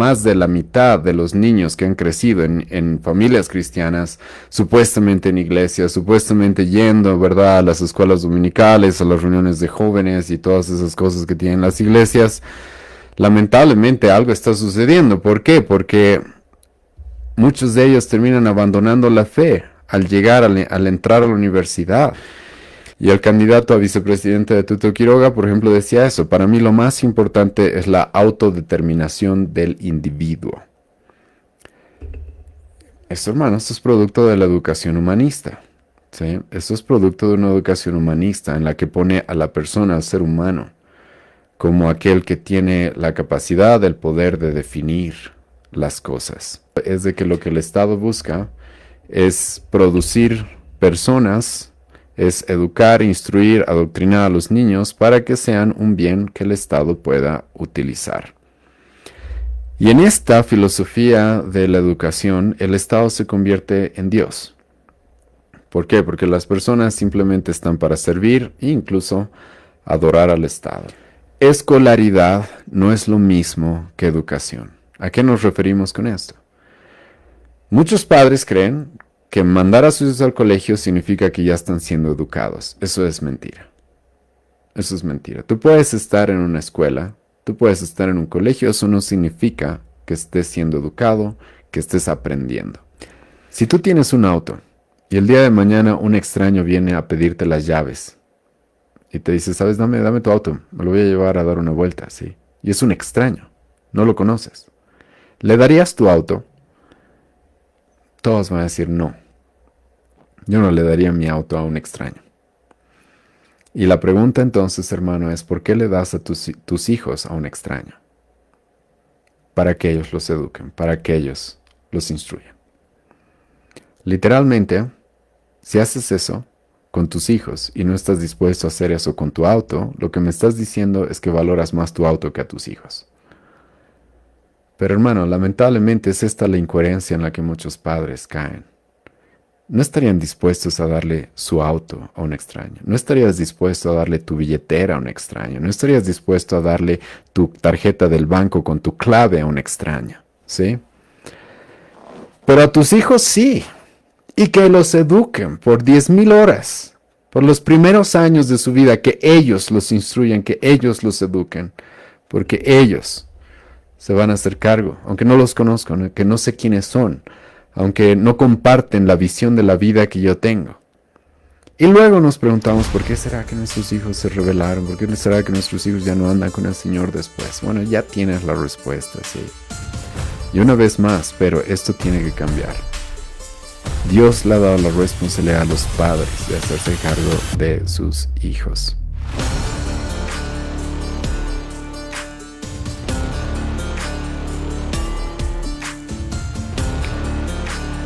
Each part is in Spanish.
más de la mitad de los niños que han crecido en familias cristianas, supuestamente en iglesias, supuestamente yendo, ¿verdad?, a las escuelas dominicales, a las reuniones de jóvenes y todas esas cosas que tienen las iglesias, lamentablemente algo está sucediendo. ¿Por qué? Porque muchos de ellos terminan abandonando la fe al llegar, al entrar a la universidad. Y el candidato a vicepresidente de Tuto Quiroga, por ejemplo, decía eso: para mí lo más importante es la autodeterminación del individuo. Esto, hermano, esto es producto de la educación humanista, ¿sí? Esto es producto de una educación humanista en la que pone a la persona, al ser humano, como aquel que tiene la capacidad, el poder de definir las cosas. Es de que lo que el Estado busca es producir personas, es educar, instruir, adoctrinar a los niños para que sean un bien que el Estado pueda utilizar. Y en esta filosofía de la educación, el Estado se convierte en Dios. ¿Por qué? Porque las personas simplemente están para servir e incluso adorar al Estado. Escolaridad no es lo mismo que educación. ¿A qué nos referimos con esto? Muchos padres creen que mandar a sus hijos al colegio significa que ya están siendo educados. Eso es mentira. Eso es mentira. Tú puedes estar en una escuela, tú puedes estar en un colegio, eso no significa que estés siendo educado, que estés aprendiendo. Si tú tienes un auto y el día de mañana un extraño viene a pedirte las llaves y te dice: ¿sabes? Dame tu auto, me lo voy a llevar a dar una vuelta, ¿sí? Y es un extraño, no lo conoces. ¿Le darías tu auto? Todos van a decir no. Yo no le daría mi auto a un extraño. Y la pregunta entonces, hermano, es: ¿por qué le das a tus hijos a un extraño? Para que ellos los eduquen, para que ellos los instruyan. Literalmente, si haces eso con tus hijos y no estás dispuesto a hacer eso con tu auto, lo que me estás diciendo es que valoras más tu auto que a tus hijos. Pero, hermano, lamentablemente es esta la incoherencia en la que muchos padres caen. No estarían dispuestos a darle su auto a un extraño. No estarías dispuesto a darle tu billetera a un extraño. No estarías dispuesto a darle tu tarjeta del banco con tu clave a un extraño, ¿sí? Pero a tus hijos sí. Y que los eduquen por 10,000 horas. Por los primeros años de su vida, que ellos los instruyan, que ellos los eduquen. Porque ellos se van a hacer cargo, aunque no los conozcan, aunque no sé quiénes son, aunque no comparten la visión de la vida que yo tengo. Y luego nos preguntamos: ¿por qué será que nuestros hijos se rebelaron? ¿Por qué será que nuestros hijos ya no andan con el Señor después? Bueno, ya tienes la respuesta, sí. Y una vez más, pero esto tiene que cambiar. Dios le ha dado la responsabilidad a los padres de hacerse cargo de sus hijos.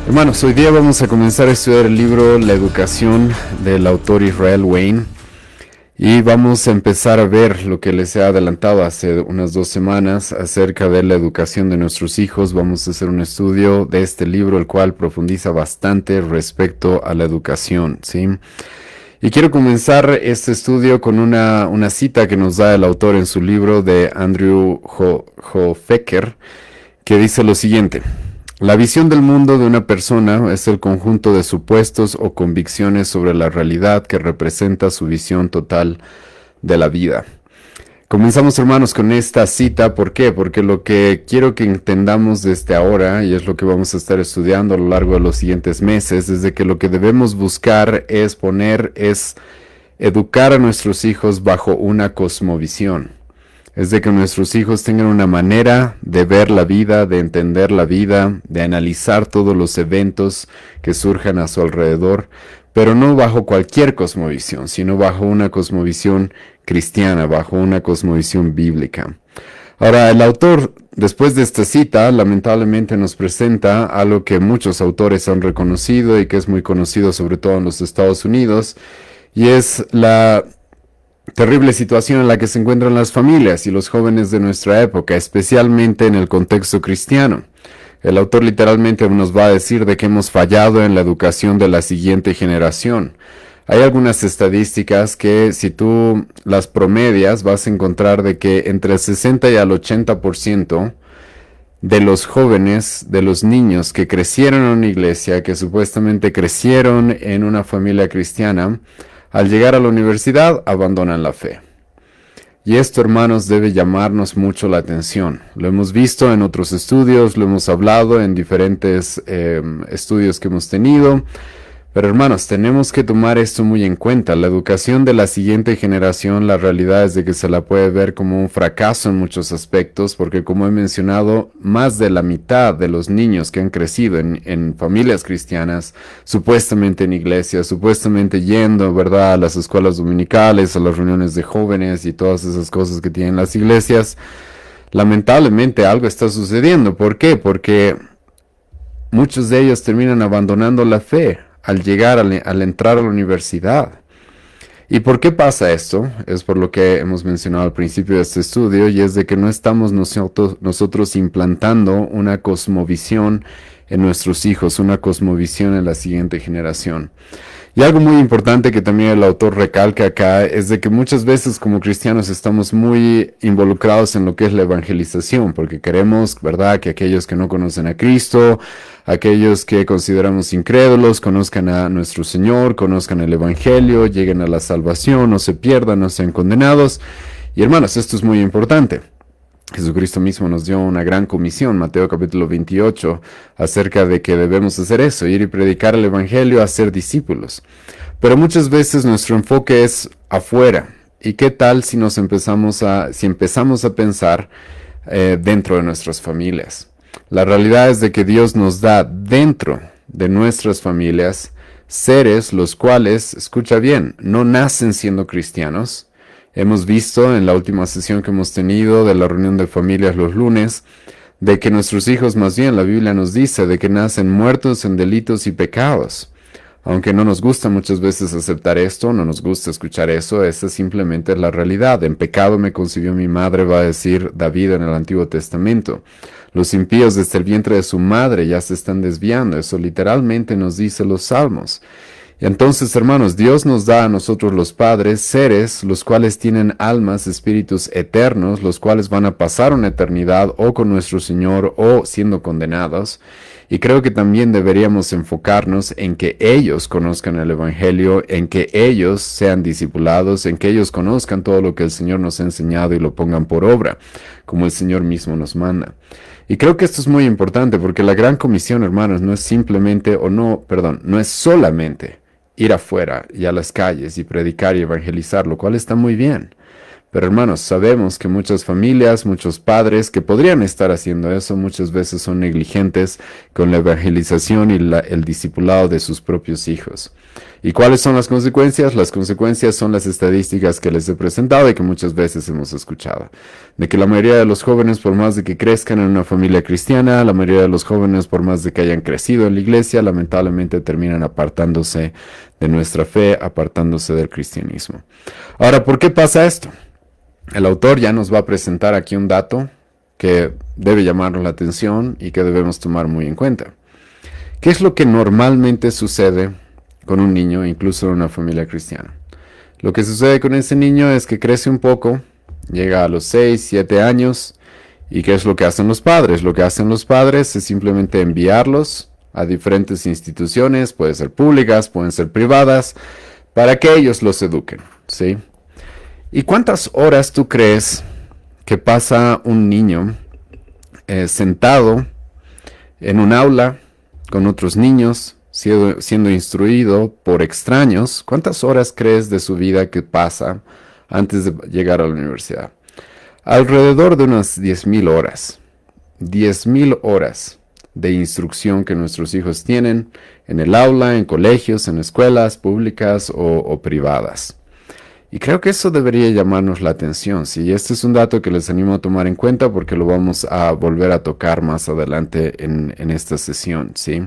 Hermanos, hoy día vamos a comenzar a estudiar el libro La Educación del autor Israel Wayne y vamos a empezar a ver lo que les he adelantado hace unas 2 semanas acerca de la educación de nuestros hijos. Vamos a hacer un estudio de este libro, el cual profundiza bastante respecto a la educación, ¿sí? Y quiero comenzar este estudio con una cita que nos da el autor en su libro de Andrew Hofecker, que dice lo siguiente: la visión del mundo de una persona es el conjunto de supuestos o convicciones sobre la realidad que representa su visión total de la vida. Comenzamos, hermanos, con esta cita. ¿Por qué? Porque lo que quiero que entendamos desde ahora, y es lo que vamos a estar estudiando a lo largo de los siguientes meses, es de que lo que debemos buscar es educar a nuestros hijos bajo una cosmovisión. Es de que nuestros hijos tengan una manera de ver la vida, de entender la vida, de analizar todos los eventos que surjan a su alrededor, pero no bajo cualquier cosmovisión, sino bajo una cosmovisión cristiana, bajo una cosmovisión bíblica. Ahora, el autor, después de esta cita, lamentablemente nos presenta algo que muchos autores han reconocido y que es muy conocido sobre todo en los Estados Unidos, y es la terrible situación en la que se encuentran las familias y los jóvenes de nuestra época, especialmente en el contexto cristiano. El autor literalmente nos va a decir de que hemos fallado en la educación de la siguiente generación. Hay algunas estadísticas que si tú las promedias vas a encontrar de que entre el 60 y el 80% de los jóvenes, de los niños que crecieron en una iglesia, que supuestamente crecieron en una familia cristiana, al llegar a la universidad abandonan la fe. Y esto, hermanos, debe llamarnos mucho la atención. Lo hemos visto en otros estudios, lo hemos hablado en diferentes estudios que hemos tenido. Pero hermanos, tenemos que tomar esto muy en cuenta. La educación de la siguiente generación, la realidad es de que se la puede ver como un fracaso en muchos aspectos, porque como he mencionado, más de la mitad de los niños que han crecido en familias cristianas, supuestamente en iglesias, supuestamente yendo, ¿verdad?, a las escuelas dominicales, a las reuniones de jóvenes y todas esas cosas que tienen las iglesias, lamentablemente algo está sucediendo. ¿Por qué? Porque muchos de ellos terminan abandonando la fe al llegar, al entrar a la universidad. ¿Y por qué pasa esto? Es por lo que hemos mencionado al principio de este estudio, y es de que no estamos nosotros implantando una cosmovisión en nuestros hijos, una cosmovisión en la siguiente generación. Y algo muy importante que también el autor recalca acá es de que muchas veces como cristianos estamos muy involucrados en lo que es la evangelización, porque queremos, ¿verdad?, que aquellos que no conocen a Cristo, aquellos que consideramos incrédulos, conozcan a nuestro Señor, conozcan el Evangelio, lleguen a la salvación, no se pierdan, no sean condenados. Y hermanos, esto es muy importante. Jesucristo mismo nos dio una gran comisión, Mateo capítulo 28, acerca de que debemos hacer eso, ir y predicar el Evangelio, hacer discípulos. Pero muchas veces nuestro enfoque es afuera. ¿Y qué tal si empezamos a pensar dentro de nuestras familias? La realidad es de que Dios nos da dentro de nuestras familias seres los cuales, escucha bien, no nacen siendo cristianos. Hemos visto en la última sesión que hemos tenido de la reunión de familias los lunes, de que nuestros hijos, más bien la Biblia nos dice, de que nacen muertos en delitos y pecados. Aunque no nos gusta muchas veces aceptar esto, no nos gusta escuchar eso, esa simplemente es la realidad. En pecado me concibió mi madre, va a decir David en el Antiguo Testamento. Los impíos desde el vientre de su madre ya se están desviando, eso literalmente nos dice los Salmos. Y entonces, hermanos, Dios nos da a nosotros los padres seres los cuales tienen almas, espíritus eternos, los cuales van a pasar una eternidad o con nuestro Señor o siendo condenados. Y creo que también deberíamos enfocarnos en que ellos conozcan el Evangelio, en que ellos sean discipulados, en que ellos conozcan todo lo que el Señor nos ha enseñado y lo pongan por obra, como el Señor mismo nos manda. Y creo que esto es muy importante porque la gran comisión, hermanos, no es solamente ir afuera y a las calles y predicar y evangelizar, lo cual está muy bien. Pero hermanos, sabemos que muchas familias, muchos padres que podrían estar haciendo eso, muchas veces son negligentes con la evangelización y el discipulado de sus propios hijos. ¿Y cuáles son las consecuencias? Las consecuencias son las estadísticas que les he presentado y que muchas veces hemos escuchado. De que la mayoría de los jóvenes, por más de que crezcan en una familia cristiana, la mayoría de los jóvenes, por más de que hayan crecido en la iglesia, lamentablemente terminan apartándose de nuestra fe, apartándose del cristianismo. Ahora, ¿por qué pasa esto? El autor ya nos va a presentar aquí un dato que debe llamarnos la atención y que debemos tomar muy en cuenta. ¿Qué es lo que normalmente sucede con un niño, incluso en una familia cristiana? Lo que sucede con ese niño es que crece un poco, llega a los 6, 7 años, ¿y qué es lo que hacen los padres? Lo que hacen los padres es simplemente enviarlos a diferentes instituciones, pueden ser públicas, pueden ser privadas, para que ellos los eduquen, ¿sí? ¿Y cuántas horas tú crees que pasa un niño sentado en un aula con otros niños, siendo instruido por extraños? ¿Cuántas horas crees de su vida que pasa antes de llegar a la universidad? Alrededor de unas 10,000 horas. 10,000 horas de instrucción que nuestros hijos tienen en el aula, en colegios, en escuelas públicas o privadas. Y creo que eso debería llamarnos la atención, ¿sí? Este es un dato que les animo a tomar en cuenta porque lo vamos a volver a tocar más adelante en esta sesión, ¿sí?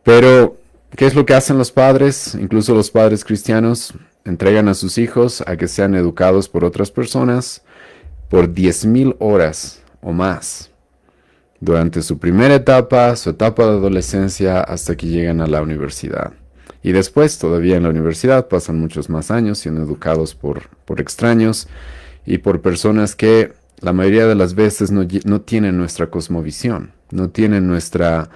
Pero, ¿qué es lo que hacen los padres? Incluso los padres cristianos entregan a sus hijos a que sean educados por otras personas por 10,000 horas o más durante su primera etapa, su etapa de adolescencia, hasta que llegan a la universidad. Y después, todavía en la universidad, pasan muchos más años siendo educados por extraños y por personas que la mayoría de las veces no tienen nuestra cosmovisión, no tienen nuestra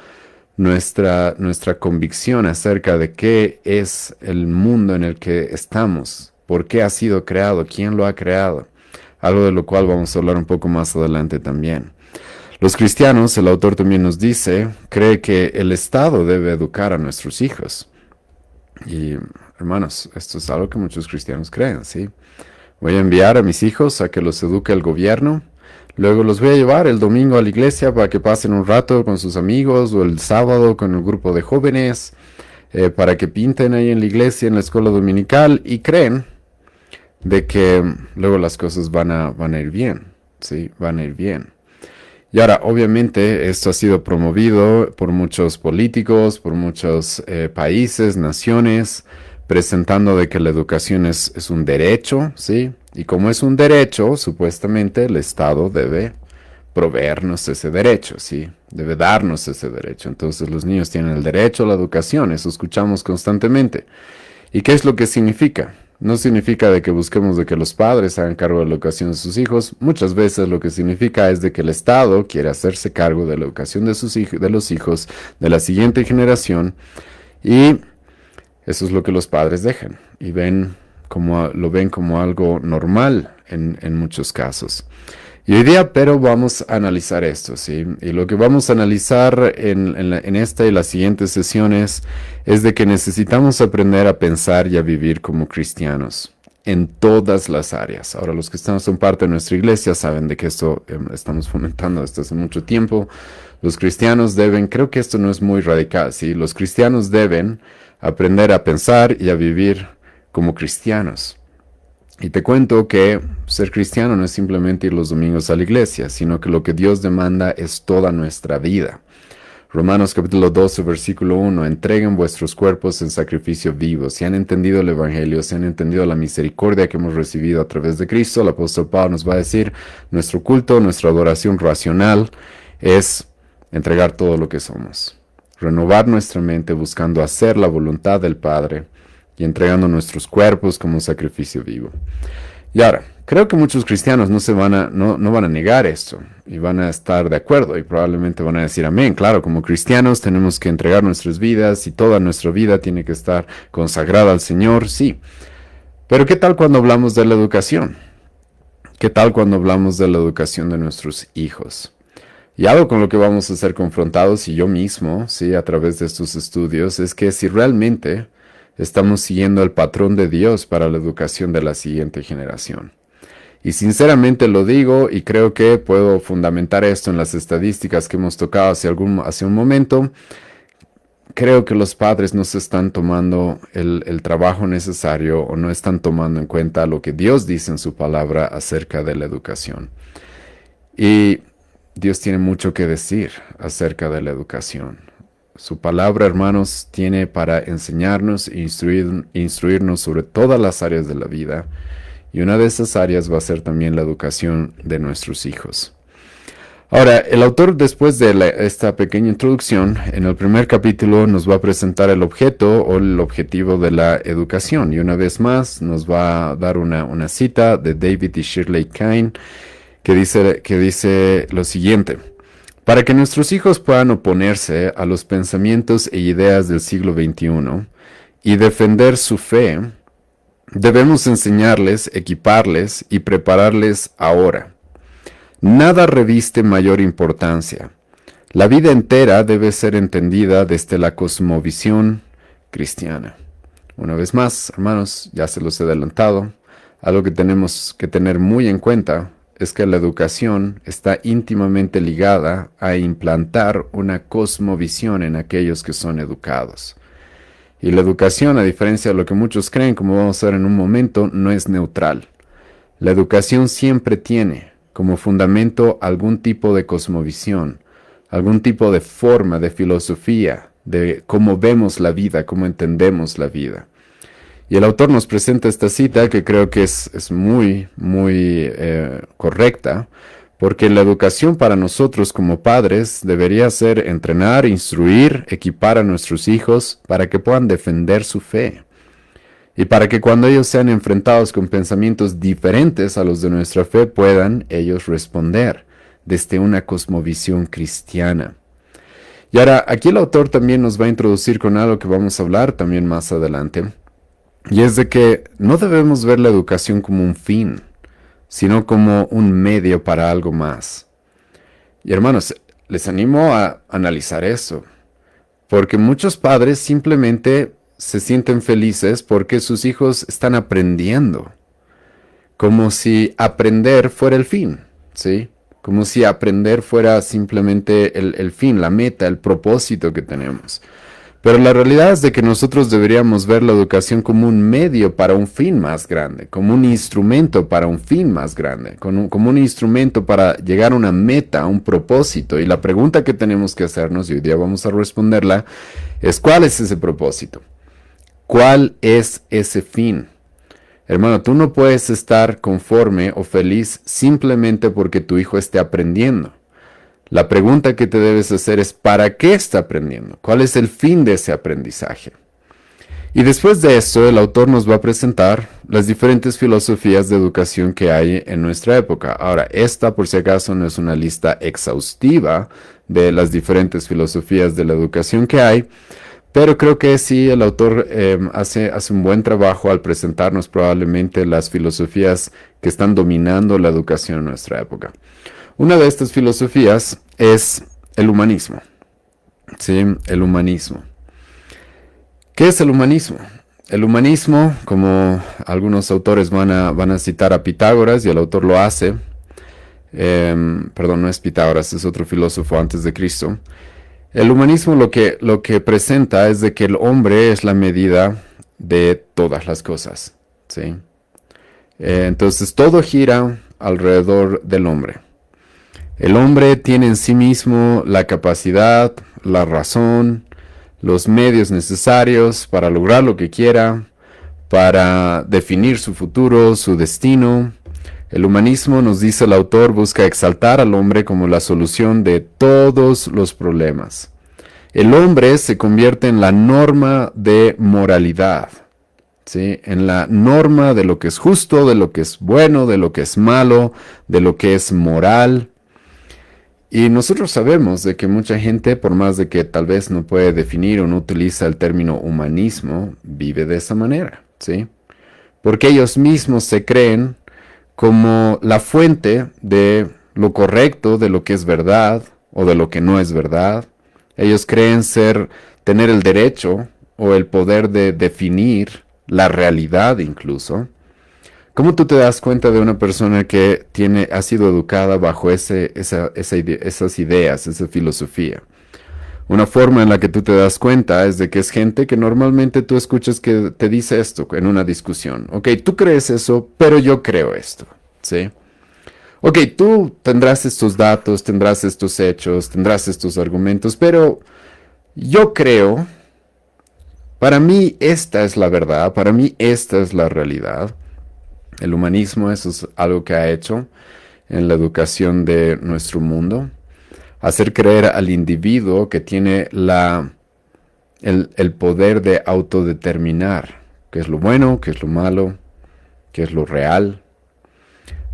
convicción acerca de qué es el mundo en el que estamos, por qué ha sido creado, quién lo ha creado, algo de lo cual vamos a hablar un poco más adelante también. Los cristianos, el autor también nos dice, cree que el Estado debe educar a nuestros hijos. Y hermanos, esto es algo que muchos cristianos creen, ¿sí? Voy a enviar a mis hijos a que los eduque el gobierno. Luego los voy a llevar el domingo a la iglesia para que pasen un rato con sus amigos o el sábado con el grupo de jóvenes, para que pinten ahí en la iglesia, en la escuela dominical, y creen de que luego las cosas van a ir bien, ¿sí? Van a ir bien. Y ahora, obviamente, esto ha sido promovido por muchos políticos, por muchos países, naciones, presentando de que la educación es un derecho, ¿sí? Y como es un derecho, supuestamente el Estado debe proveernos ese derecho, ¿sí? Debe darnos ese derecho. Entonces los niños tienen el derecho a la educación, eso escuchamos constantemente. ¿Y qué es lo que significa? No significa de que busquemos de que los padres hagan cargo de la educación de sus hijos. Muchas veces lo que significa es de que el Estado quiere hacerse cargo de la educación de los hijos de la siguiente generación, y eso es lo que los padres dejan y lo ven como algo normal en muchos casos. Y hoy día, pero vamos a analizar esto, ¿sí? Y lo que vamos a analizar en esta y las siguientes sesiones es de que necesitamos aprender a pensar y a vivir como cristianos en todas las áreas. Ahora, los que son parte de nuestra iglesia saben de que esto estamos fomentando desde hace mucho tiempo. Los cristianos deben, creo que esto no es muy radical, ¿sí? Los cristianos deben aprender a pensar y a vivir como cristianos. Y te cuento que ser cristiano no es simplemente ir los domingos a la iglesia, sino que lo que Dios demanda es toda nuestra vida. Romanos capítulo 12, versículo 1, entreguen vuestros cuerpos en sacrificio vivo. Si han entendido el Evangelio, si han entendido la misericordia que hemos recibido a través de Cristo, el apóstol Pablo nos va a decir, nuestro culto, nuestra adoración racional es entregar todo lo que somos. Renovar nuestra mente buscando hacer la voluntad del Padre y entregando nuestros cuerpos como un sacrificio vivo. Y ahora, creo que muchos cristianos no van a negar esto y van a estar de acuerdo y probablemente van a decir amén. Claro, como cristianos tenemos que entregar nuestras vidas y toda nuestra vida tiene que estar consagrada al Señor, sí. Pero ¿qué tal cuando hablamos de la educación? ¿Qué tal cuando hablamos de la educación de nuestros hijos? Y algo con lo que vamos a ser confrontados, y yo mismo, sí, a través de estos estudios, es que si realmente estamos siguiendo el patrón de Dios para la educación de la siguiente generación. Y sinceramente lo digo y creo que puedo fundamentar esto en las estadísticas que hemos tocado hace un momento. Creo que los padres no se están tomando el trabajo necesario o no están tomando en cuenta lo que Dios dice en su palabra acerca de la educación. Y Dios tiene mucho que decir acerca de la educación. Su palabra, hermanos, tiene para enseñarnos e instruirnos sobre todas las áreas de la vida. Y una de esas áreas va a ser también la educación de nuestros hijos. Ahora, el autor, después de esta pequeña introducción, en el primer capítulo nos va a presentar el objeto o el objetivo de la educación. Y una vez más nos va a dar una cita de David y Shirley Cain que dice lo siguiente. Para que nuestros hijos puedan oponerse a los pensamientos e ideas del siglo XXI y defender su fe, debemos enseñarles, equiparles y prepararles ahora. Nada reviste mayor importancia. La vida entera debe ser entendida desde la cosmovisión cristiana. Una vez más, hermanos, ya se los he adelantado, algo que tenemos que tener muy en cuenta es que la educación está íntimamente ligada a implantar una cosmovisión en aquellos que son educados. Y la educación, a diferencia de lo que muchos creen, como vamos a ver en un momento, no es neutral. La educación siempre tiene como fundamento algún tipo de cosmovisión, algún tipo de forma, de filosofía, de cómo vemos la vida, cómo entendemos la vida. Y el autor nos presenta esta cita que creo que es muy correcta, porque la educación para nosotros como padres debería ser entrenar, instruir, equipar a nuestros hijos para que puedan defender su fe. y para que cuando ellos sean enfrentados con pensamientos diferentes a los de nuestra fe, puedan ellos responder desde una cosmovisión cristiana. Y ahora, aquí el autor también nos va a introducir con algo que vamos a hablar también más adelante, y es de que no debemos ver la educación como un fin, sino como un medio para algo más. Y hermanos, les animo a analizar eso, porque muchos padres simplemente se sienten felices porque sus hijos están aprendiendo, como si aprender fuera el fin, ¿sí? Como si aprender fuera simplemente el fin, la meta, el propósito que tenemos. Pero la realidad es de que nosotros deberíamos ver la educación como un medio para un fin más grande, como un instrumento para un fin más grande, como un instrumento para llegar a una meta, a un propósito. Y la pregunta que tenemos que hacernos, y hoy día vamos a responderla, es ¿cuál es ese propósito? ¿Cuál es ese fin? Hermano, tú no puedes estar conforme o feliz simplemente porque tu hijo esté aprendiendo. La pregunta que te debes hacer es ¿para qué está aprendiendo? ¿Cuál es el fin de ese aprendizaje? Y después de eso, el autor nos va a presentar las diferentes filosofías de educación que hay en nuestra época. Ahora, esta, por si acaso, no es una lista exhaustiva de las diferentes filosofías de la educación que hay, pero creo que sí, el autor hace un buen trabajo al presentarnos probablemente las filosofías que están dominando la educación en nuestra época. Una de estas filosofías es el humanismo. ¿Sí? El humanismo. ¿Qué es el humanismo? El humanismo, como algunos autores van a citar a Pitágoras, y el autor lo hace, perdón, no es Pitágoras, es otro filósofo antes de Cristo. El humanismo lo que presenta es de que el hombre es la medida de todas las cosas, ¿sí? Entonces todo gira alrededor del hombre. El hombre tiene en sí mismo la capacidad, la razón, los medios necesarios para lograr lo que quiera, para definir su futuro, su destino. El humanismo, nos dice el autor, busca exaltar al hombre como la solución de todos los problemas. El hombre se convierte en la norma de moralidad, ¿sí? En la norma de lo que es justo, de lo que es bueno, de lo que es malo, de lo que es moral. Y nosotros sabemos de que mucha gente, por más de que tal vez no puede definir o no utiliza el término humanismo, vive de esa manera, ¿sí? Porque ellos mismos se creen como la fuente de lo correcto, de lo que es verdad o de lo que no es verdad. Ellos creen tener el derecho o el poder de definir la realidad incluso. ¿Cómo tú te das cuenta de una persona que ha sido educada bajo esas ideas, esa filosofía? Una forma en la que tú te das cuenta es de que es gente que normalmente tú escuchas que te dice esto en una discusión. Ok, tú crees eso, pero yo creo esto, ¿sí? Ok, tú tendrás estos datos, tendrás estos hechos, tendrás estos argumentos, pero yo creo, para mí esta es la verdad, para mí esta es la realidad. El humanismo, eso es algo que ha hecho en la educación de nuestro mundo. Hacer creer al individuo que tiene el poder de autodeterminar qué es lo bueno, qué es lo malo, qué es lo real.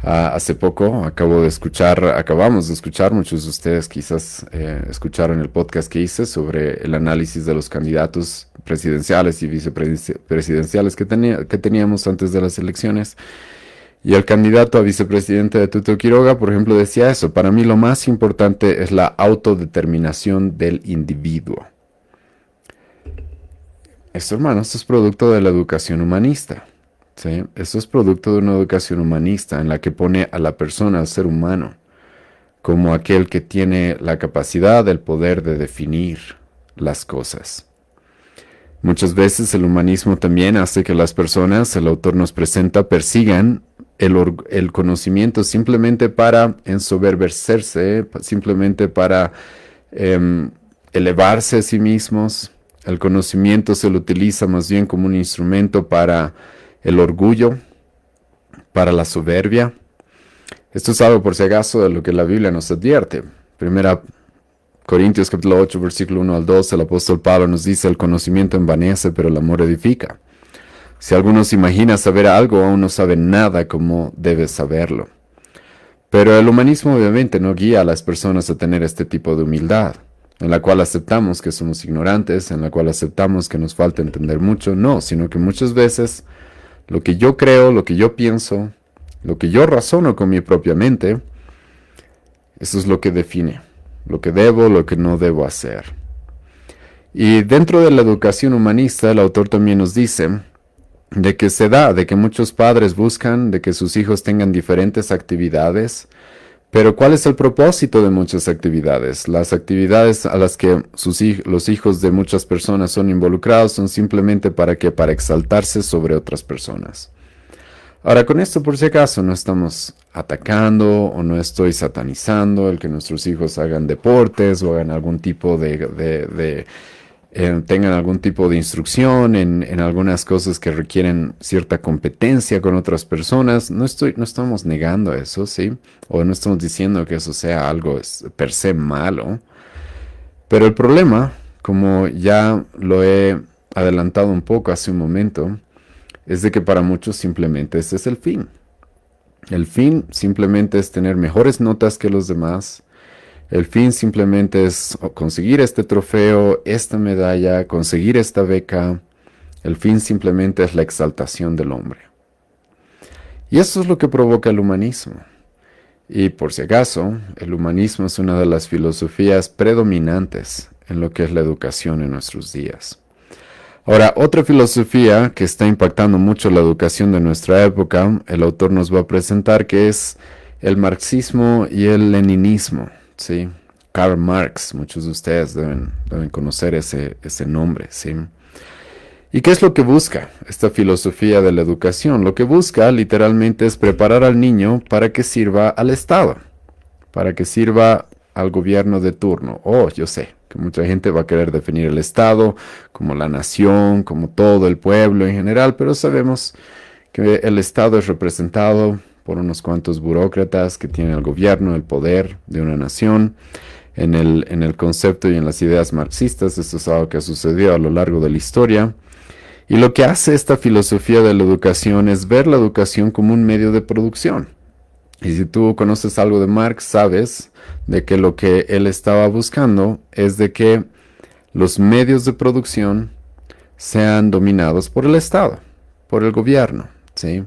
Hace poco acabamos de escuchar, muchos de ustedes quizás escucharon el podcast que hice sobre el análisis de los candidatos presidenciales y vicepresidenciales que teníamos antes de las elecciones. Y el candidato a vicepresidente de Tuto Quiroga, por ejemplo, decía eso: para mí lo más importante es la autodeterminación del individuo. Esto, hermanos, es producto de la educación humanista. ¿Sí? Esto es producto de una educación humanista en la que pone a la persona, al ser humano, como aquel que tiene la capacidad, el poder de definir las cosas. Muchas veces el humanismo también hace que las personas, el autor nos presenta, persigan el conocimiento simplemente para ensoberbecerse, simplemente para elevarse a sí mismos. El conocimiento se lo utiliza más bien como un instrumento para el orgullo, para la soberbia. Esto es algo, por si acaso, de lo que la Biblia nos advierte. Primera Corintios capítulo 8, versículo 1 al 2, el apóstol Pablo nos dice: el conocimiento envanece, pero el amor edifica. Si alguno se imagina saber algo, aún no sabe nada como debe saberlo. Pero el humanismo obviamente no guía a las personas a tener este tipo de humildad, en la cual aceptamos que somos ignorantes, en la cual aceptamos que nos falta entender mucho. No, sino que muchas veces lo que yo creo, lo que yo pienso, lo que yo razono con mi propia mente, eso es lo que define lo que debo, lo que no debo hacer. Y dentro de la educación humanista, el autor también nos dice de que se da, de que muchos padres buscan de que sus hijos tengan diferentes actividades, pero ¿cuál es el propósito de muchas actividades? Las actividades a las que los hijos de muchas personas son involucrados son simplemente para exaltarse sobre otras personas. Ahora, con esto por si acaso no estamos atacando o no estoy satanizando el que nuestros hijos hagan deportes o hagan algún tipo tengan algún tipo de instrucción en algunas cosas que requieren cierta competencia con otras personas. No estamos negando eso, ¿sí? O no estamos diciendo que eso sea algo per se malo. Pero el problema, como ya lo he adelantado un poco hace un momento, es de que para muchos simplemente ese es el fin. El fin simplemente es tener mejores notas que los demás. El fin simplemente es conseguir este trofeo, esta medalla, conseguir esta beca. El fin simplemente es la exaltación del hombre. Y eso es lo que provoca el humanismo. Y por si acaso, el humanismo es una de las filosofías predominantes en lo que es la educación en nuestros días. Ahora, otra filosofía que está impactando mucho la educación de nuestra época, el autor nos va a presentar, que es el marxismo y el leninismo, ¿sí? Karl Marx, muchos de ustedes deben conocer ese nombre, ¿sí? ¿Y qué es lo que busca esta filosofía de la educación? Lo que busca literalmente es preparar al niño para que sirva al Estado, para que sirva al gobierno de turno. Oh, yo sé que mucha gente va a querer definir el Estado como la nación, como todo el pueblo en general, pero sabemos que el Estado es representado por unos cuantos burócratas que tienen el gobierno, el poder de una nación. En el concepto y en las ideas marxistas, esto es algo que ha sucedido a lo largo de la historia. Y lo que hace esta filosofía de la educación es ver la educación como un medio de producción. Y si tú conoces algo de Marx, sabes de que lo que él estaba buscando es de que los medios de producción sean dominados por el Estado, por el gobierno, ¿sí?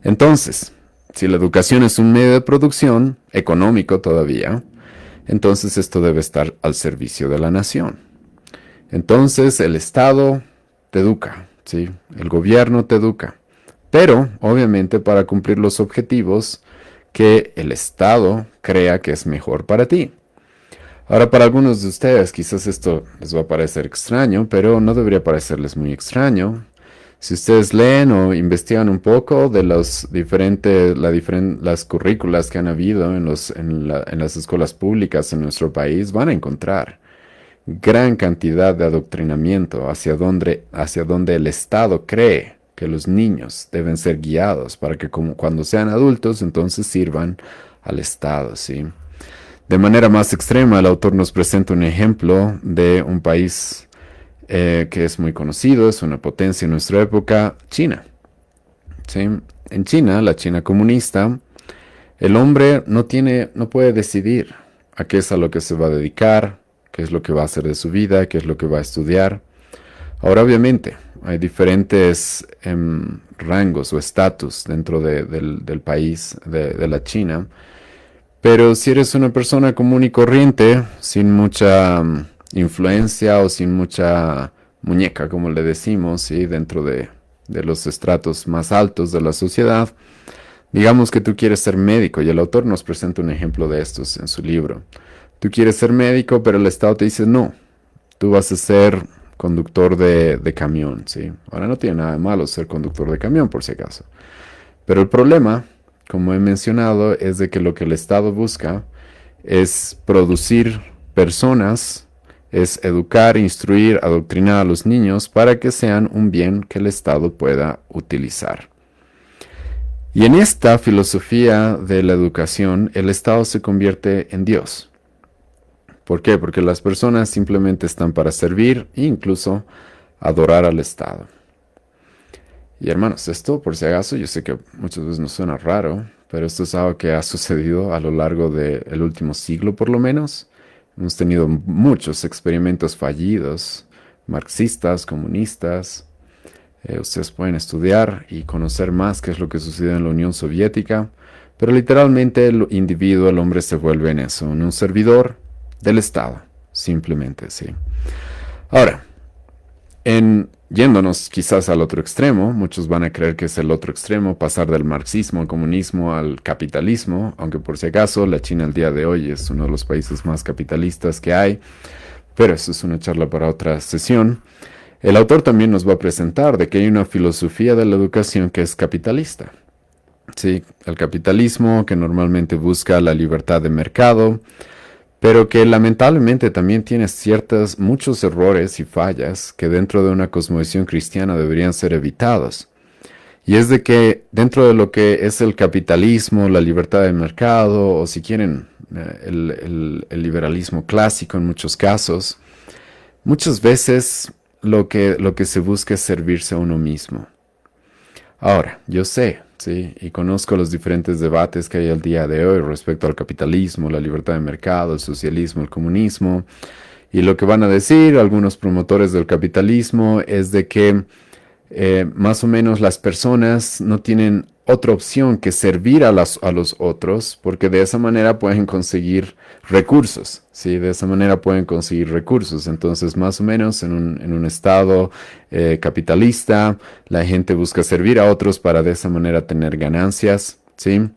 Entonces, si la educación es un medio de producción económico todavía, entonces esto debe estar al servicio de la nación. Entonces el Estado te educa, ¿sí? El gobierno te educa, pero obviamente para cumplir los objetivos que el Estado crea que es mejor para ti. Ahora, para algunos de ustedes quizás esto les va a parecer extraño, pero no debería parecerles muy extraño. Si ustedes leen o investigan un poco de las currículas que han habido en las escuelas públicas en nuestro país, van a encontrar gran cantidad de adoctrinamiento hacia donde el Estado cree que los niños deben ser guiados para que cuando sean adultos entonces sirvan al Estado, ¿sí? De manera más extrema, el autor nos presenta un ejemplo de un país que es muy conocido, es una potencia en nuestra época, China, ¿sí? En China, la China comunista, el hombre no puede decidir a qué es a lo que se va a dedicar, qué es lo que va a hacer de su vida, qué es lo que va a estudiar. Ahora, obviamente, hay diferentes rangos o estatus dentro del país, de la China, pero si eres una persona común y corriente, sin mucha influencia o sin mucha muñeca, como le decimos, ¿sí? Dentro de los estratos más altos de la sociedad, digamos que tú quieres ser médico, y el autor nos presenta un ejemplo de estos en su libro. Tú quieres ser médico, pero el Estado te dice, no, tú vas a ser conductor de camión, ¿sí? Ahora no tiene nada de malo ser conductor de camión, por si acaso. Pero el problema, como he mencionado, es de que lo que el Estado busca es producir personas, es educar, instruir, adoctrinar a los niños para que sean un bien que el Estado pueda utilizar. Y en esta filosofía de la educación, el Estado se convierte en Dios. ¿Por qué? Porque las personas simplemente están para servir e incluso adorar al Estado. Y hermanos, esto por si acaso, yo sé que muchas veces nos suena raro, pero esto es algo que ha sucedido a lo largo del último siglo por lo menos. Hemos tenido muchos experimentos fallidos, marxistas, comunistas. Ustedes pueden estudiar y conocer más qué es lo que sucedió en la Unión Soviética, pero literalmente el individuo, el hombre se vuelve en eso, en un servidor del Estado, simplemente, sí. Ahora, yéndonos quizás al otro extremo, muchos van a creer que es el otro extremo, pasar del marxismo al comunismo al capitalismo, aunque por si acaso la China al día de hoy es uno de los países más capitalistas que hay, pero eso es una charla para otra sesión. El autor también nos va a presentar de que hay una filosofía de la educación que es capitalista. Sí, el capitalismo que normalmente busca la libertad de mercado, pero que lamentablemente también tiene muchos errores y fallas que dentro de una cosmovisión cristiana deberían ser evitados. Y es de que dentro de lo que es el capitalismo, la libertad de mercado, o si quieren, el liberalismo clásico en muchos casos, muchas veces lo que se busca es servirse a uno mismo. Ahora, yo sé, sí, y conozco los diferentes debates que hay al día de hoy respecto al capitalismo, la libertad de mercado, el socialismo, el comunismo, y lo que van a decir algunos promotores del capitalismo es de que más o menos las personas no tienen otra opción que servir a los otros, porque de esa manera pueden conseguir recursos, ¿sí? De esa manera pueden conseguir recursos. Entonces, más o menos en un estado capitalista, la gente busca servir a otros para de esa manera tener ganancias, ¿sí?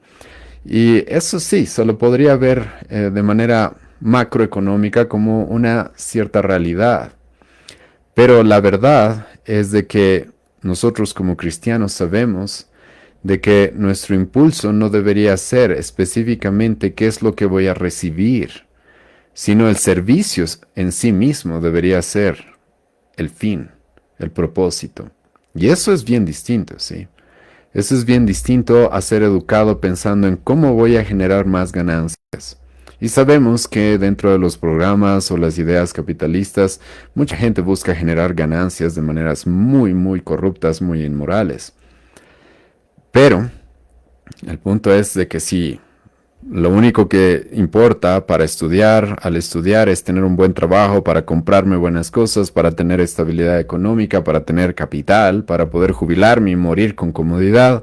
Y eso sí, se lo podría ver de manera macroeconómica como una cierta realidad. Pero la verdad es de que nosotros como cristianos sabemos de que nuestro impulso no debería ser específicamente qué es lo que voy a recibir, sino el servicio en sí mismo debería ser el fin, el propósito. Y eso es bien distinto, ¿sí? Eso es bien distinto a ser educado pensando en cómo voy a generar más ganancias. Y sabemos que dentro de los programas o las ideas capitalistas, mucha gente busca generar ganancias de maneras muy, muy corruptas, muy inmorales. Pero el punto es de que si lo único que importa para estudiar, al estudiar, es tener un buen trabajo, para comprarme buenas cosas, para tener estabilidad económica, para tener capital, para poder jubilarme y morir con comodidad,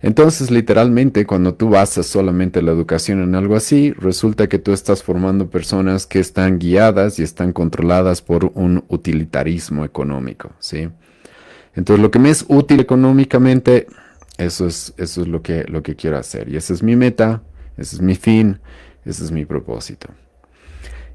entonces, literalmente, cuando tú basas solamente la educación en algo así, resulta que tú estás formando personas que están guiadas y están controladas por un utilitarismo económico, ¿sí? Entonces, lo que me es útil económicamente, eso es lo que quiero hacer. Y esa es mi meta, ese es mi fin, ese es mi propósito.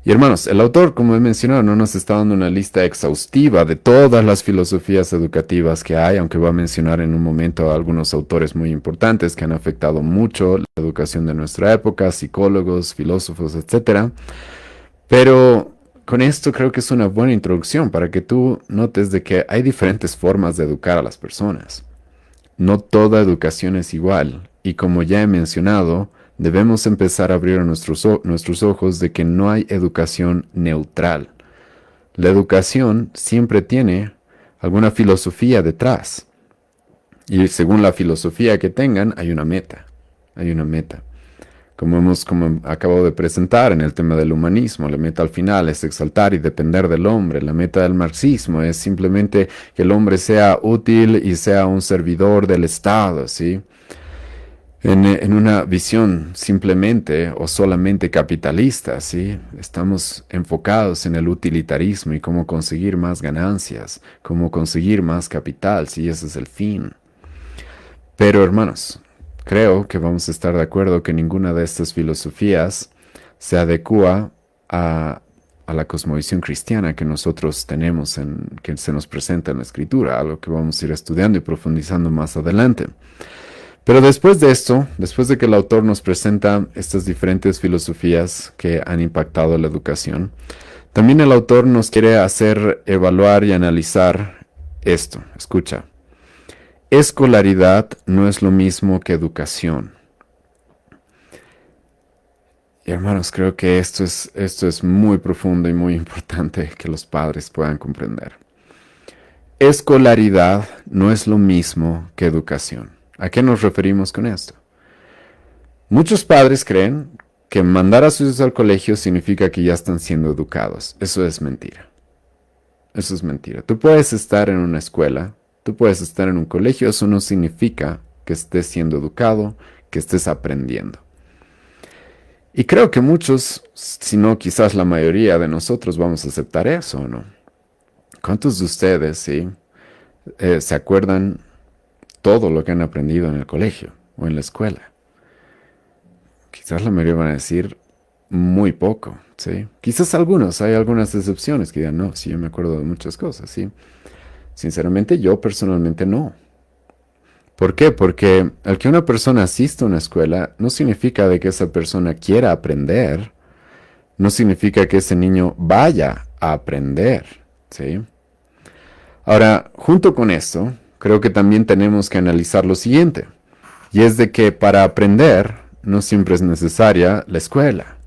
Y hermanos, el autor, como he mencionado, no nos está dando una lista exhaustiva de todas las filosofías educativas que hay, aunque va a mencionar en un momento a algunos autores muy importantes que han afectado mucho la educación de nuestra época, psicólogos, filósofos, etcétera. Pero con esto creo que es una buena introducción para que tú notes de que hay diferentes formas de educar a las personas. No toda educación es igual, y como ya he mencionado, debemos empezar a abrir nuestros ojos de que no hay educación neutral. La educación siempre tiene alguna filosofía detrás, y según la filosofía que tengan, hay una meta. Hay una meta. Como acabo de presentar en el tema del humanismo, la meta al final es exaltar y depender del hombre. La meta del marxismo es simplemente que el hombre sea útil y sea un servidor del Estado, ¿sí? En una visión simplemente o solamente capitalista, ¿sí? Estamos enfocados en el utilitarismo y cómo conseguir más ganancias, cómo conseguir más capital, ¿sí? Ese es el fin. Pero hermanos, creo que vamos a estar de acuerdo que ninguna de estas filosofías se adecua a la cosmovisión cristiana que nosotros tenemos, que se nos presenta en la Escritura, algo que vamos a ir estudiando y profundizando más adelante. Pero después de esto, después de que el autor nos presenta estas diferentes filosofías que han impactado la educación, también el autor nos quiere hacer evaluar y analizar esto. Escucha. Escolaridad no es lo mismo que educación. Y hermanos, creo que esto es muy profundo y muy importante que los padres puedan comprender. escolaridad no es lo mismo que educación. ¿A qué nos referimos con esto? Muchos padres creen que mandar a sus hijos al colegio significa que ya están siendo educados. Eso es mentira. Eso es mentira. Tú puedes estar en una escuela, tú puedes estar en un colegio, eso no significa que estés siendo educado, que estés aprendiendo. Y creo que muchos, si no quizás la mayoría de nosotros vamos a aceptar eso, ¿no? ¿Cuántos de ustedes, sí, se acuerdan todo lo que han aprendido en el colegio o en la escuela? Quizás la mayoría van a decir muy poco, ¿sí? Quizás algunos, hay algunas excepciones que digan, no, sí, yo me acuerdo de muchas cosas, ¿sí? Sinceramente, yo personalmente no. ¿Por qué? Porque el que una persona asista a una escuela no significa de que esa persona quiera aprender, no significa que ese niño vaya a aprender, ¿sí? Ahora, junto con esto, creo que también tenemos que analizar lo siguiente, y es de que para aprender no siempre es necesaria la escuela.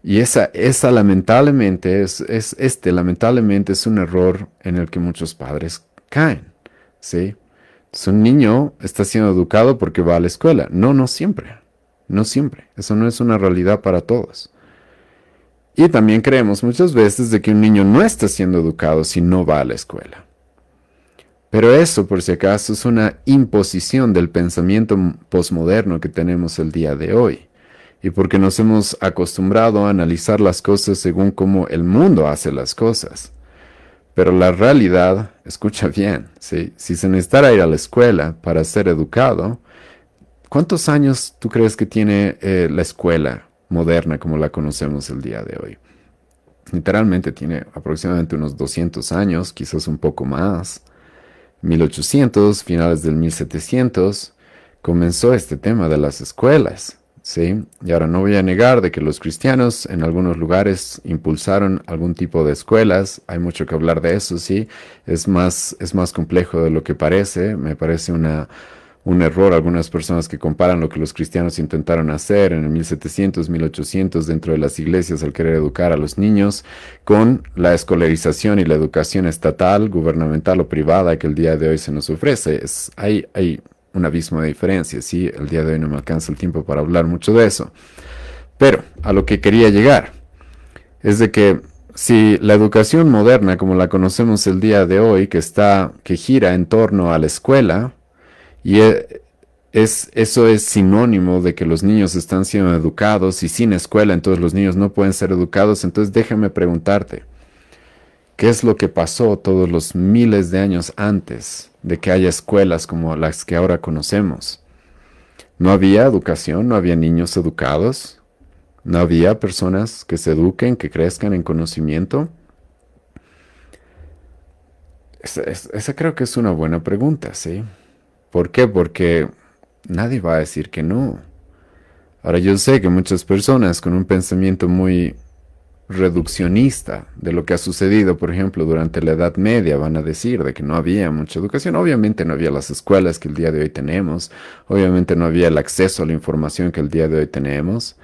Y esa lamentablemente lamentablemente es un error en el que muchos padres caen, ¿sí? Un niño está siendo educado porque va a la escuela. No, no siempre. No siempre. Eso no es una realidad para todos. Y también creemos muchas veces de que un niño no está siendo educado si no va a la escuela. Pero eso, por si acaso, es una imposición del pensamiento posmoderno que tenemos el día de hoy. Y porque nos hemos acostumbrado a analizar las cosas según cómo el mundo hace las cosas. Pero la realidad, escucha bien, ¿sí? Si se necesitara ir a la escuela para ser educado, ¿cuántos años tú crees que tiene la escuela moderna como la conocemos el día de hoy? Literalmente tiene aproximadamente unos 200 años, quizás un poco más. 1800, finales del 1700, comenzó este tema de las escuelas. ¿Sí? Y ahora no voy a negar de que los cristianos en algunos lugares impulsaron algún tipo de escuelas. Hay mucho que hablar de eso, sí. Es más complejo de lo que parece. Me parece un error algunas personas que comparan lo que los cristianos intentaron hacer en el 1700, 1800 dentro de las iglesias al querer educar a los niños con la escolarización y la educación estatal, gubernamental o privada que el día de hoy se nos ofrece. Hay un abismo de diferencia, ¿sí? El día de hoy no me alcanza el tiempo para hablar mucho de eso. Pero a lo que quería llegar es de que si la educación moderna, como la conocemos el día de hoy, que gira en torno a la escuela, y eso es sinónimo de que los niños están siendo educados y sin escuela, entonces los niños no pueden ser educados, entonces déjame preguntarte, ¿qué es lo que pasó todos los miles de años antes de que haya escuelas como las que ahora conocemos? No había educación, no había niños educados, no había personas que se eduquen, que crezcan en conocimiento. Esa creo que es una buena pregunta, ¿sí? ¿Por qué? Porque nadie va a decir que no. Ahora yo sé que muchas personas con un pensamiento muy reduccionista de lo que ha sucedido, por ejemplo, durante la Edad Media, van a decir de que no había mucha educación. Obviamente no había las escuelas que el día de hoy tenemos, obviamente no había el acceso a la información que el día de hoy tenemos,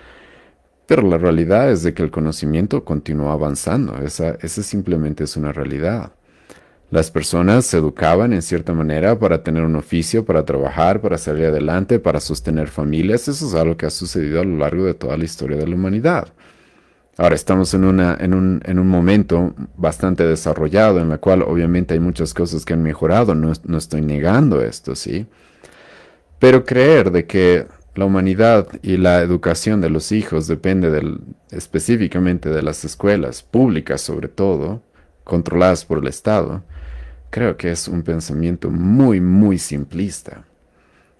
pero la realidad es de que el conocimiento continúa avanzando. Esa simplemente es una realidad. Las personas se educaban en cierta manera para tener un oficio, para trabajar, para salir adelante, para sostener familias. Eso es algo que ha sucedido a lo largo de toda la historia de la humanidad. Ahora estamos en un momento bastante desarrollado en la cual obviamente hay muchas cosas que han mejorado, no estoy negando esto, ¿sí? Pero creer de que la humanidad y la educación de los hijos depende específicamente de las escuelas públicas sobre todo, controladas por el Estado, creo que es un pensamiento muy, muy simplista.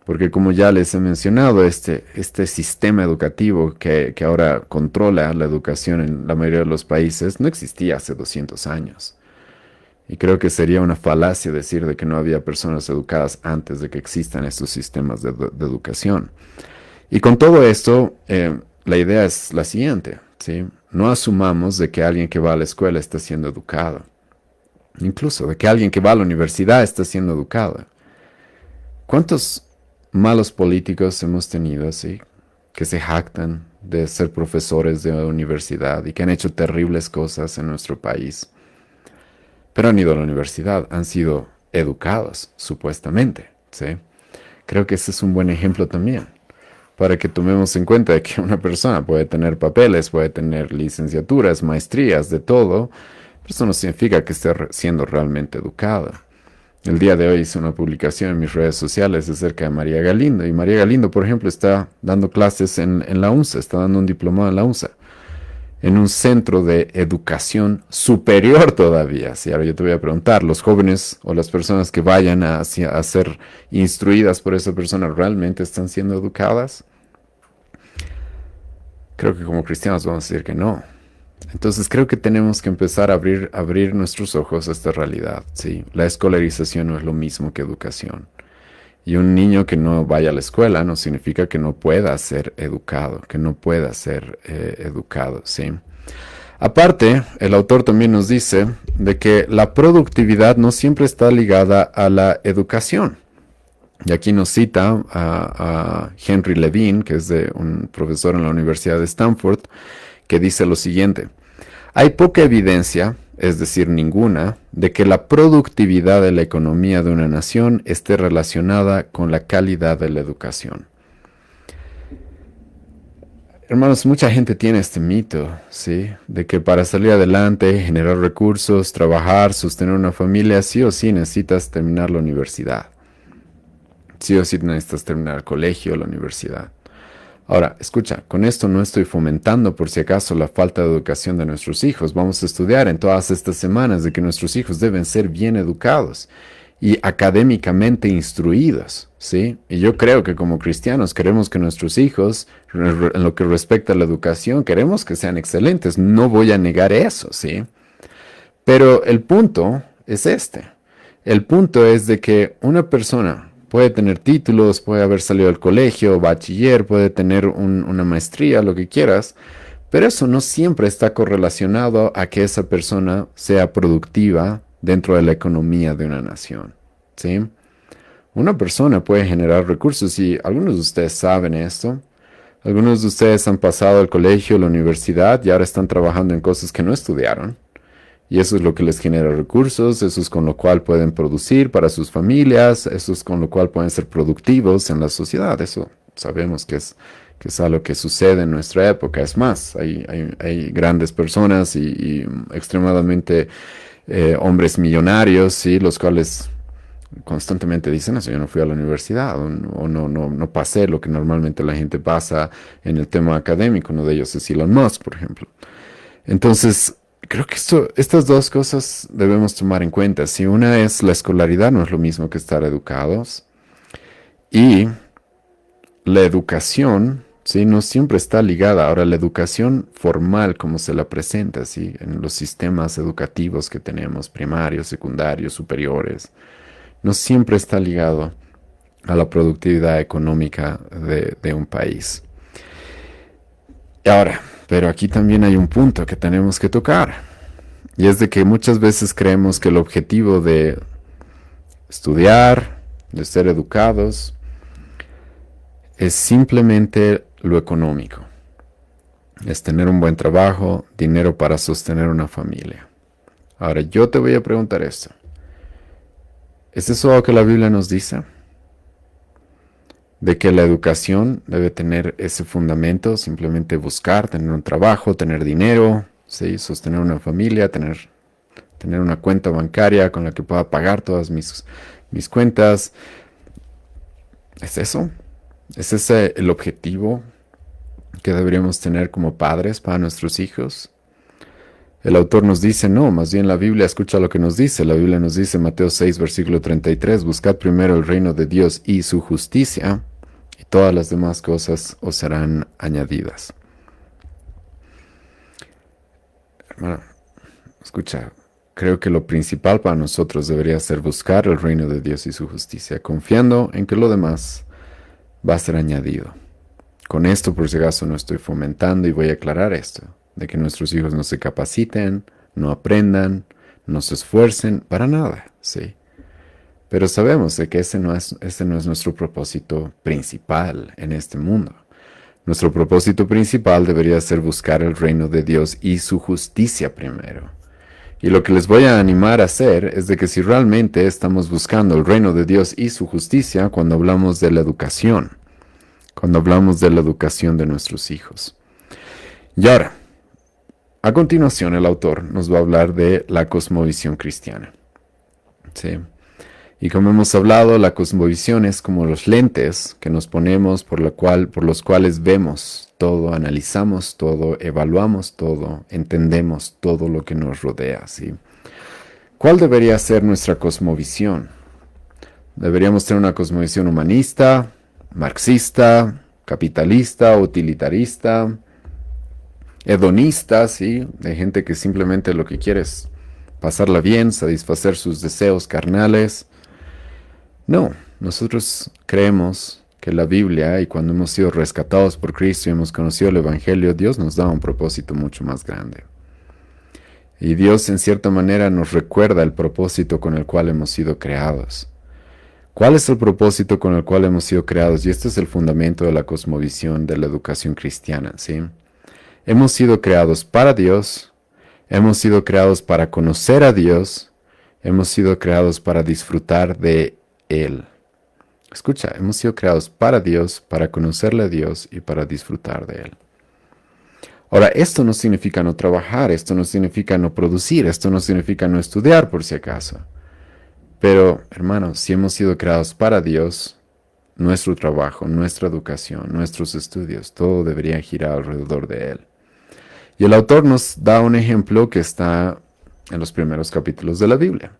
Porque como ya les he mencionado, este sistema educativo que ahora controla la educación en la mayoría de los países no existía hace 200 años. Y creo que sería una falacia decir de que no había personas educadas antes de que existan estos sistemas de educación. Y con todo esto, la idea es la siguiente, ¿sí? No asumamos de que alguien que va a la escuela está siendo educado. Incluso de que alguien que va a la universidad está siendo educado. ¿Cuántos malos políticos hemos tenido, sí, que se jactan de ser profesores de la universidad y que han hecho terribles cosas en nuestro país? pero han ido a la universidad, han sido educados, supuestamente, ¿sí? Creo que ese es un buen ejemplo también, para que tomemos en cuenta de que una persona puede tener papeles, puede tener licenciaturas, maestrías, de todo, pero eso no significa que esté siendo realmente educada. El día de hoy hice una publicación en mis redes sociales acerca de María Galindo, y María Galindo, por ejemplo, está dando clases en la UNSA, está dando un diplomado en la UNSA, en un centro de educación superior todavía. Si ahora yo te voy a preguntar, ¿los jóvenes o las personas que vayan a ser instruidas por esa persona realmente están siendo educadas? Creo que como cristianos vamos a decir que no. Entonces creo que tenemos que empezar a abrir nuestros ojos a esta realidad. ¿Sí? La escolarización no es lo mismo que educación. Y un niño que no vaya a la escuela no significa que no pueda ser educado, que no pueda ser educado, ¿sí? Aparte, el autor también nos dice de que la productividad no siempre está ligada a la educación. Y aquí nos cita a Henry Levine, que es un profesor en la Universidad de Stanford, que dice lo siguiente: hay poca evidencia, es decir, ninguna, de que la productividad de la economía de una nación esté relacionada con la calidad de la educación. Hermanos, mucha gente tiene este mito, ¿sí? De que para salir adelante, generar recursos, trabajar, sostener una familia, sí o sí necesitas terminar la universidad. Sí o sí necesitas terminar el colegio, la universidad. Ahora, escucha, con esto no estoy fomentando por si acaso la falta de educación de nuestros hijos. Vamos a estudiar en todas estas semanas de que nuestros hijos deben ser bien educados y académicamente instruidos, ¿sí? Y yo creo que como cristianos queremos que nuestros hijos, en lo que respecta a la educación, queremos que sean excelentes. No voy a negar eso, ¿sí? Pero el punto es este. El punto es de que una persona puede tener títulos, puede haber salido del colegio, bachiller, puede tener una maestría, lo que quieras, pero eso no siempre está correlacionado a que esa persona sea productiva dentro de la economía de una nación, ¿sí? Una persona puede generar recursos y algunos de ustedes saben esto. Algunos de ustedes han pasado el colegio, la universidad y ahora están trabajando en cosas que no estudiaron. Y eso es lo que les genera recursos, eso es con lo cual pueden producir para sus familias, eso es con lo cual pueden ser productivos en la sociedad. Eso sabemos que es algo que sucede en nuestra época. Es más, hay grandes personas y extremadamente hombres millonarios, ¿sí? Los cuales constantemente dicen eso: yo no fui a la universidad o no pasé lo que normalmente la gente pasa en el tema académico. Uno de ellos es Elon Musk, por ejemplo. Entonces, creo que estas dos cosas debemos tomar en cuenta. Si una es la escolaridad, no es lo mismo que estar educados. Y la educación, ¿sí? No siempre está ligada. Ahora, la educación formal, como se la presenta, ¿sí? En los sistemas educativos que tenemos, primarios, secundarios, superiores, no siempre está ligado a la productividad económica de un país. Y ahora, pero aquí también hay un punto que tenemos que tocar. Y es de que muchas veces creemos que el objetivo de estudiar, de ser educados, es simplemente lo económico. Es tener un buen trabajo, dinero para sostener una familia. Ahora, yo te voy a preguntar esto. ¿Es eso lo que la Biblia nos dice? De que la educación debe tener ese fundamento, simplemente buscar, tener un trabajo, tener dinero, ¿sí? Sostener una familia, tener una cuenta bancaria con la que pueda pagar todas mis cuentas. ¿Es eso? ¿Es ese el objetivo que deberíamos tener como padres para nuestros hijos? El autor nos dice, no, más bien la Biblia, escucha lo que nos dice. La Biblia nos dice, Mateo 6, versículo 33, buscad primero el reino de Dios y su justicia, y todas las demás cosas os serán añadidas. Hermano, escucha, creo que lo principal para nosotros debería ser buscar el reino de Dios y su justicia, confiando en que lo demás va a ser añadido. Con esto, por si acaso, no estoy fomentando y voy a aclarar esto, de que nuestros hijos no se capaciten, no aprendan, no se esfuercen, para nada, ¿sí? Pero sabemos de que ese no es nuestro propósito principal en este mundo. Nuestro propósito principal debería ser buscar el reino de Dios y su justicia primero. Y lo que les voy a animar a hacer es de que si realmente estamos buscando el reino de Dios y su justicia, cuando hablamos de la educación, de nuestros hijos. Y ahora, a continuación el autor nos va a hablar de la cosmovisión cristiana. ¿Sí? Y como hemos hablado, la cosmovisión es como los lentes que nos ponemos por los cuales vemos todo, analizamos todo, evaluamos todo, entendemos todo lo que nos rodea. ¿Sí? ¿Cuál debería ser nuestra cosmovisión? ¿Deberíamos tener una cosmovisión humanista, marxista, capitalista, utilitarista, hedonista, ¿sí? De gente que simplemente lo que quiere es pasarla bien, satisfacer sus deseos carnales? No, nosotros creemos que la Biblia, y cuando hemos sido rescatados por Cristo y hemos conocido el Evangelio, Dios nos da un propósito mucho más grande. Y Dios en cierta manera nos recuerda el propósito con el cual hemos sido creados. ¿Cuál es el propósito con el cual hemos sido creados? Y este es el fundamento de la cosmovisión de la educación cristiana, ¿sí? Hemos sido creados para Dios, hemos sido creados para conocer a Dios, hemos sido creados para disfrutar de Él. Escucha, hemos sido creados para Dios, para conocerle a Dios y para disfrutar de Él. Ahora, esto no significa no trabajar, esto no significa no producir, esto no significa no estudiar por si acaso. Pero, hermanos, si hemos sido creados para Dios, nuestro trabajo, nuestra educación, nuestros estudios, todo debería girar alrededor de Él. Y el autor nos da un ejemplo que está en los primeros capítulos de la Biblia,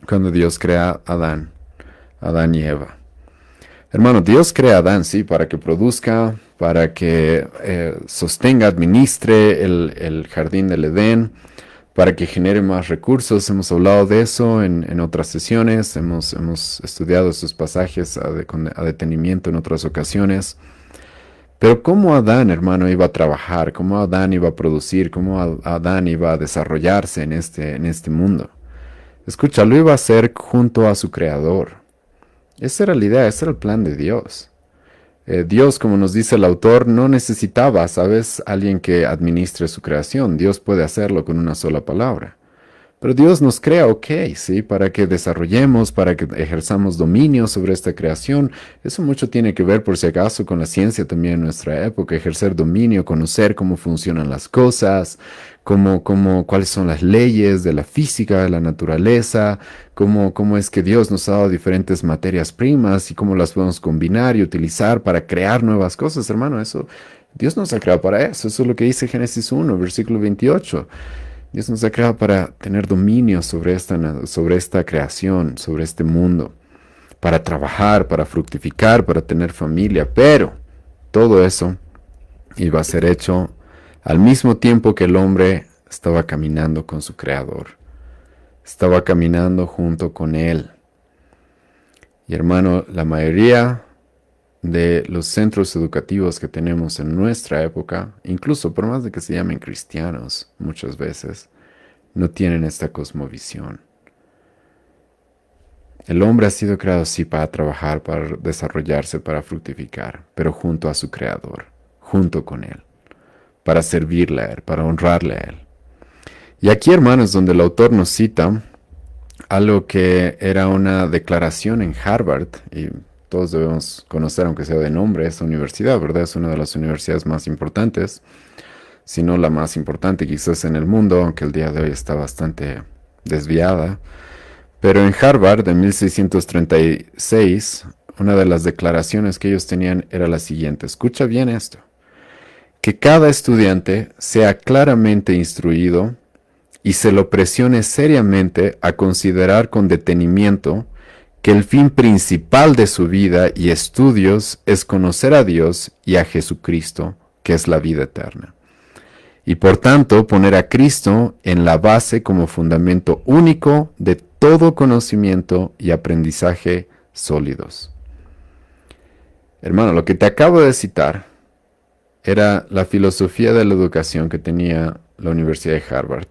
cuando Dios crea a Adán y Eva. Hermano, Dios crea a Adán, sí, para que produzca, para que sostenga, administre el jardín del Edén, para que genere más recursos. Hemos hablado de eso en otras sesiones, hemos estudiado estos pasajes a detenimiento en otras ocasiones. Pero ¿cómo Adán, hermano, iba a trabajar? ¿Cómo Adán iba a producir? ¿Cómo Adán iba a desarrollarse en este mundo? Escucha, lo iba a hacer junto a su Creador. Esa era la idea, ese era el plan de Dios. Dios, como nos dice el autor, no necesitaba, ¿sabes?, alguien que administre su creación. Dios puede hacerlo con una sola palabra. Pero Dios nos crea, ok, ¿sí? Para que desarrollemos, para que ejerzamos dominio sobre esta creación. Eso mucho tiene que ver, por si acaso, con la ciencia también en nuestra época. Ejercer dominio, conocer cómo funcionan las cosas, cuáles son las leyes de la física, de la naturaleza, cómo es que Dios nos ha dado diferentes materias primas y cómo las podemos combinar y utilizar para crear nuevas cosas, hermano. Dios nos ha creado para eso. Eso es lo que dice Génesis 1, versículo 28. Dios nos ha creado para tener dominio sobre esta creación, sobre este mundo, para trabajar, para fructificar, para tener familia, pero todo eso iba a ser hecho al mismo tiempo que el hombre estaba caminando con su Creador, estaba caminando junto con Él. Y hermano, la mayoría de los centros educativos que tenemos en nuestra época, incluso por más de que se llamen cristianos muchas veces, no tienen esta cosmovisión. El hombre ha sido creado sí para trabajar, para desarrollarse, para fructificar, pero junto a su Creador, junto con Él, para servirle a Él, para honrarle a Él. Y aquí, hermanos, donde el autor nos cita algo que era una declaración en Harvard, y todos debemos conocer, aunque sea de nombre, esta universidad, ¿verdad? Es una de las universidades más importantes, si no la más importante quizás en el mundo, aunque el día de hoy está bastante desviada. Pero en Harvard, en 1636, una de las declaraciones que ellos tenían era la siguiente. Escucha bien esto. Que cada estudiante sea claramente instruido y se lo presione seriamente a considerar con detenimiento que el fin principal de su vida y estudios es conocer a Dios y a Jesucristo, que es la vida eterna. Y por tanto poner a Cristo en la base como fundamento único de todo conocimiento y aprendizaje sólidos. Hermano, lo que te acabo de citar era la filosofía de la educación que tenía la Universidad de Harvard.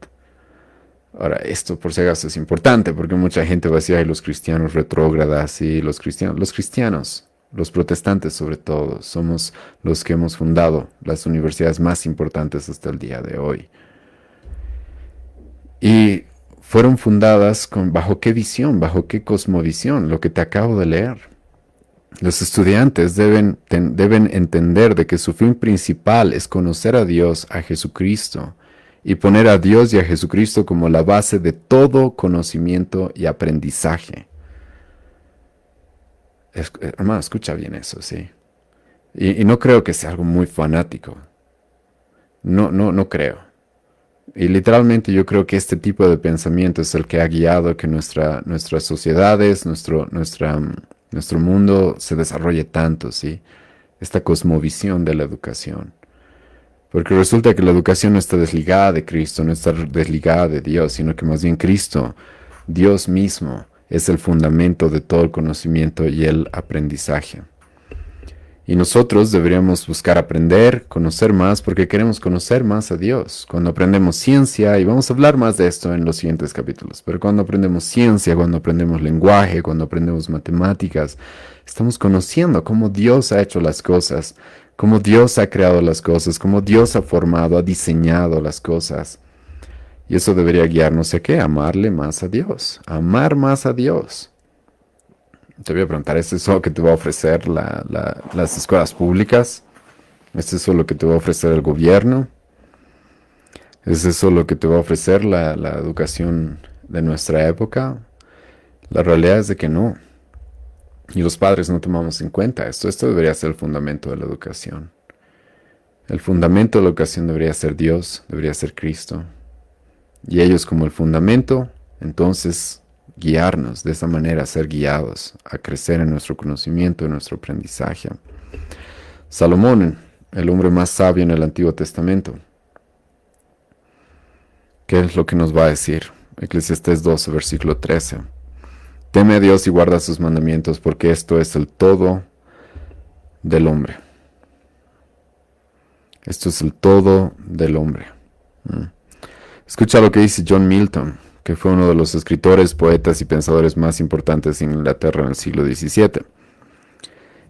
Ahora, esto por si acaso es importante porque mucha gente va a decir, ay, los cristianos retrógradas y los cristianos, los protestantes sobre todo, somos los que hemos fundado las universidades más importantes hasta el día de hoy. Y fueron fundadas bajo qué visión, bajo qué cosmovisión, lo que te acabo de leer. Los estudiantes deben entender de que su fin principal es conocer a Dios, a Jesucristo, y poner a Dios y a Jesucristo como la base de todo conocimiento y aprendizaje. Hermano, escucha bien eso, sí. Y no creo que sea algo muy fanático. No creo. Y literalmente yo creo que este tipo de pensamiento es el que ha guiado que nuestras sociedades, nuestro mundo se desarrolle tanto, ¿sí? Esta cosmovisión de la educación. Porque resulta que la educación no está desligada de Cristo, no está desligada de Dios, sino que más bien Cristo, Dios mismo, es el fundamento de todo el conocimiento y el aprendizaje. Y nosotros deberíamos buscar aprender, conocer más, porque queremos conocer más a Dios. Cuando aprendemos ciencia, y vamos a hablar más de esto en los siguientes capítulos, pero cuando aprendemos ciencia, cuando aprendemos lenguaje, cuando aprendemos matemáticas, estamos conociendo cómo Dios ha hecho las cosas, cómo Dios ha creado las cosas, cómo Dios ha formado, ha diseñado las cosas. Y eso debería guiarnos a qué? Amarle más a Dios, amar más a Dios. Te voy a preguntar, ¿es eso lo que te va a ofrecer las escuelas públicas? ¿Es eso lo que te va a ofrecer el gobierno? ¿Es eso lo que te va a ofrecer la educación de nuestra época? La realidad es de que no. Y los padres no tomamos en cuenta esto. Esto debería ser el fundamento de la educación. El fundamento de la educación debería ser Dios, debería ser Cristo. Y ellos como el fundamento, entonces guiarnos de esa manera, ser guiados a crecer en nuestro conocimiento, en nuestro aprendizaje. Salomón, el hombre más sabio en el Antiguo Testamento, ¿qué es lo que nos va a decir? Eclesiastés 12, versículo 13. Teme a Dios y guarda sus mandamientos, porque esto es el todo del hombre. Esto es el todo del hombre. Escucha lo que dice John Milton, que fue uno de los escritores, poetas y pensadores más importantes en Inglaterra en el siglo XVII.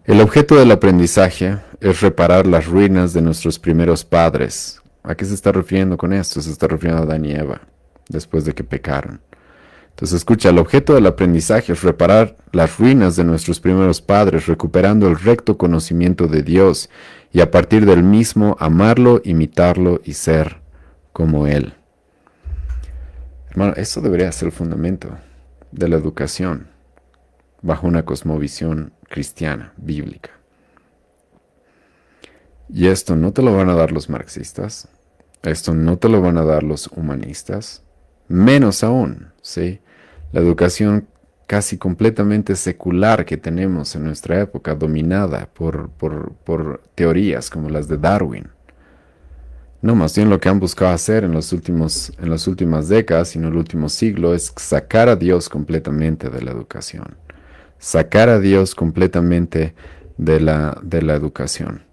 El objeto del aprendizaje es reparar las ruinas de nuestros primeros padres. ¿A qué se está refiriendo con esto? Se está refiriendo a Adán y Eva, después de que pecaron. Entonces escucha, el objeto del aprendizaje es reparar las ruinas de nuestros primeros padres, recuperando el recto conocimiento de Dios y a partir del mismo amarlo, imitarlo y ser como Él. Hermano, eso debería ser el fundamento de la educación bajo una cosmovisión cristiana, bíblica. Y esto no te lo van a dar los marxistas, esto no te lo van a dar los humanistas, menos aún, ¿sí? La educación casi completamente secular que tenemos en nuestra época, dominada por teorías como las de Darwin. No, más bien lo que han buscado hacer en las últimas décadas y en el último siglo es sacar a Dios completamente de la educación. Sacar a Dios completamente de la educación.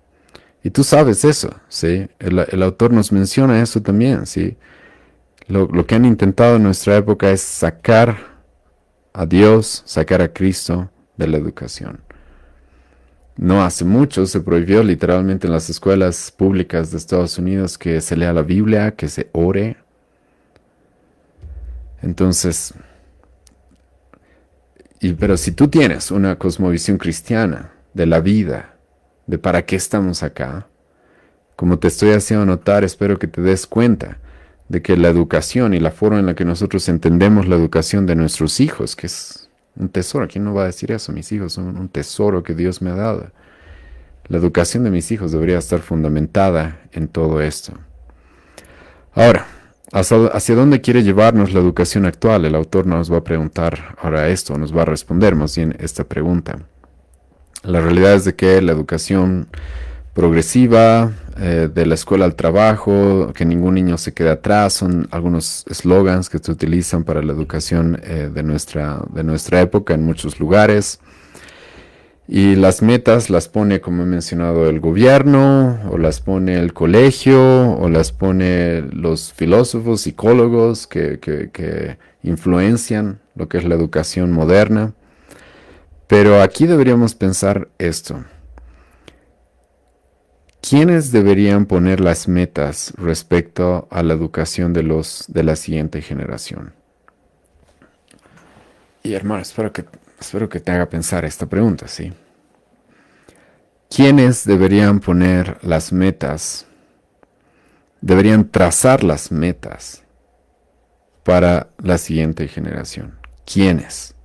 Y tú sabes eso, ¿sí? El autor nos menciona eso también, ¿sí? Lo que han intentado en nuestra época es sacar a Dios, sacar a Cristo de la educación. No hace mucho se prohibió literalmente en las escuelas públicas de Estados Unidos que se lea la Biblia, que se ore. Entonces, pero si tú tienes una cosmovisión cristiana de la vida, de para qué estamos acá, como te estoy haciendo notar, espero que te des cuenta de que la educación y la forma en la que nosotros entendemos la educación de nuestros hijos, que es un tesoro. ¿Quién no va a decir eso? Mis hijos son un tesoro que Dios me ha dado. La educación de mis hijos debería estar fundamentada en todo esto. Ahora, ¿hacia dónde quiere llevarnos la educación actual? El autor nos va a preguntar ahora esto, nos va a responder más bien esta pregunta. La realidad es de que la educación progresiva, de la escuela al trabajo, que ningún niño se quede atrás, son algunos eslogans que se utilizan para la educación de nuestra época en muchos lugares. Y las metas las pone, como he mencionado, el gobierno, o las pone el colegio, o las pone los filósofos, psicólogos que influencian lo que es la educación moderna. Pero aquí deberíamos pensar esto. ¿Quiénes deberían poner las metas respecto a la educación de la siguiente generación? Y hermano, espero que te haga pensar esta pregunta, ¿sí? ¿Quiénes deberían poner las metas? Deberían trazar las metas para la siguiente generación. ¿Quiénes?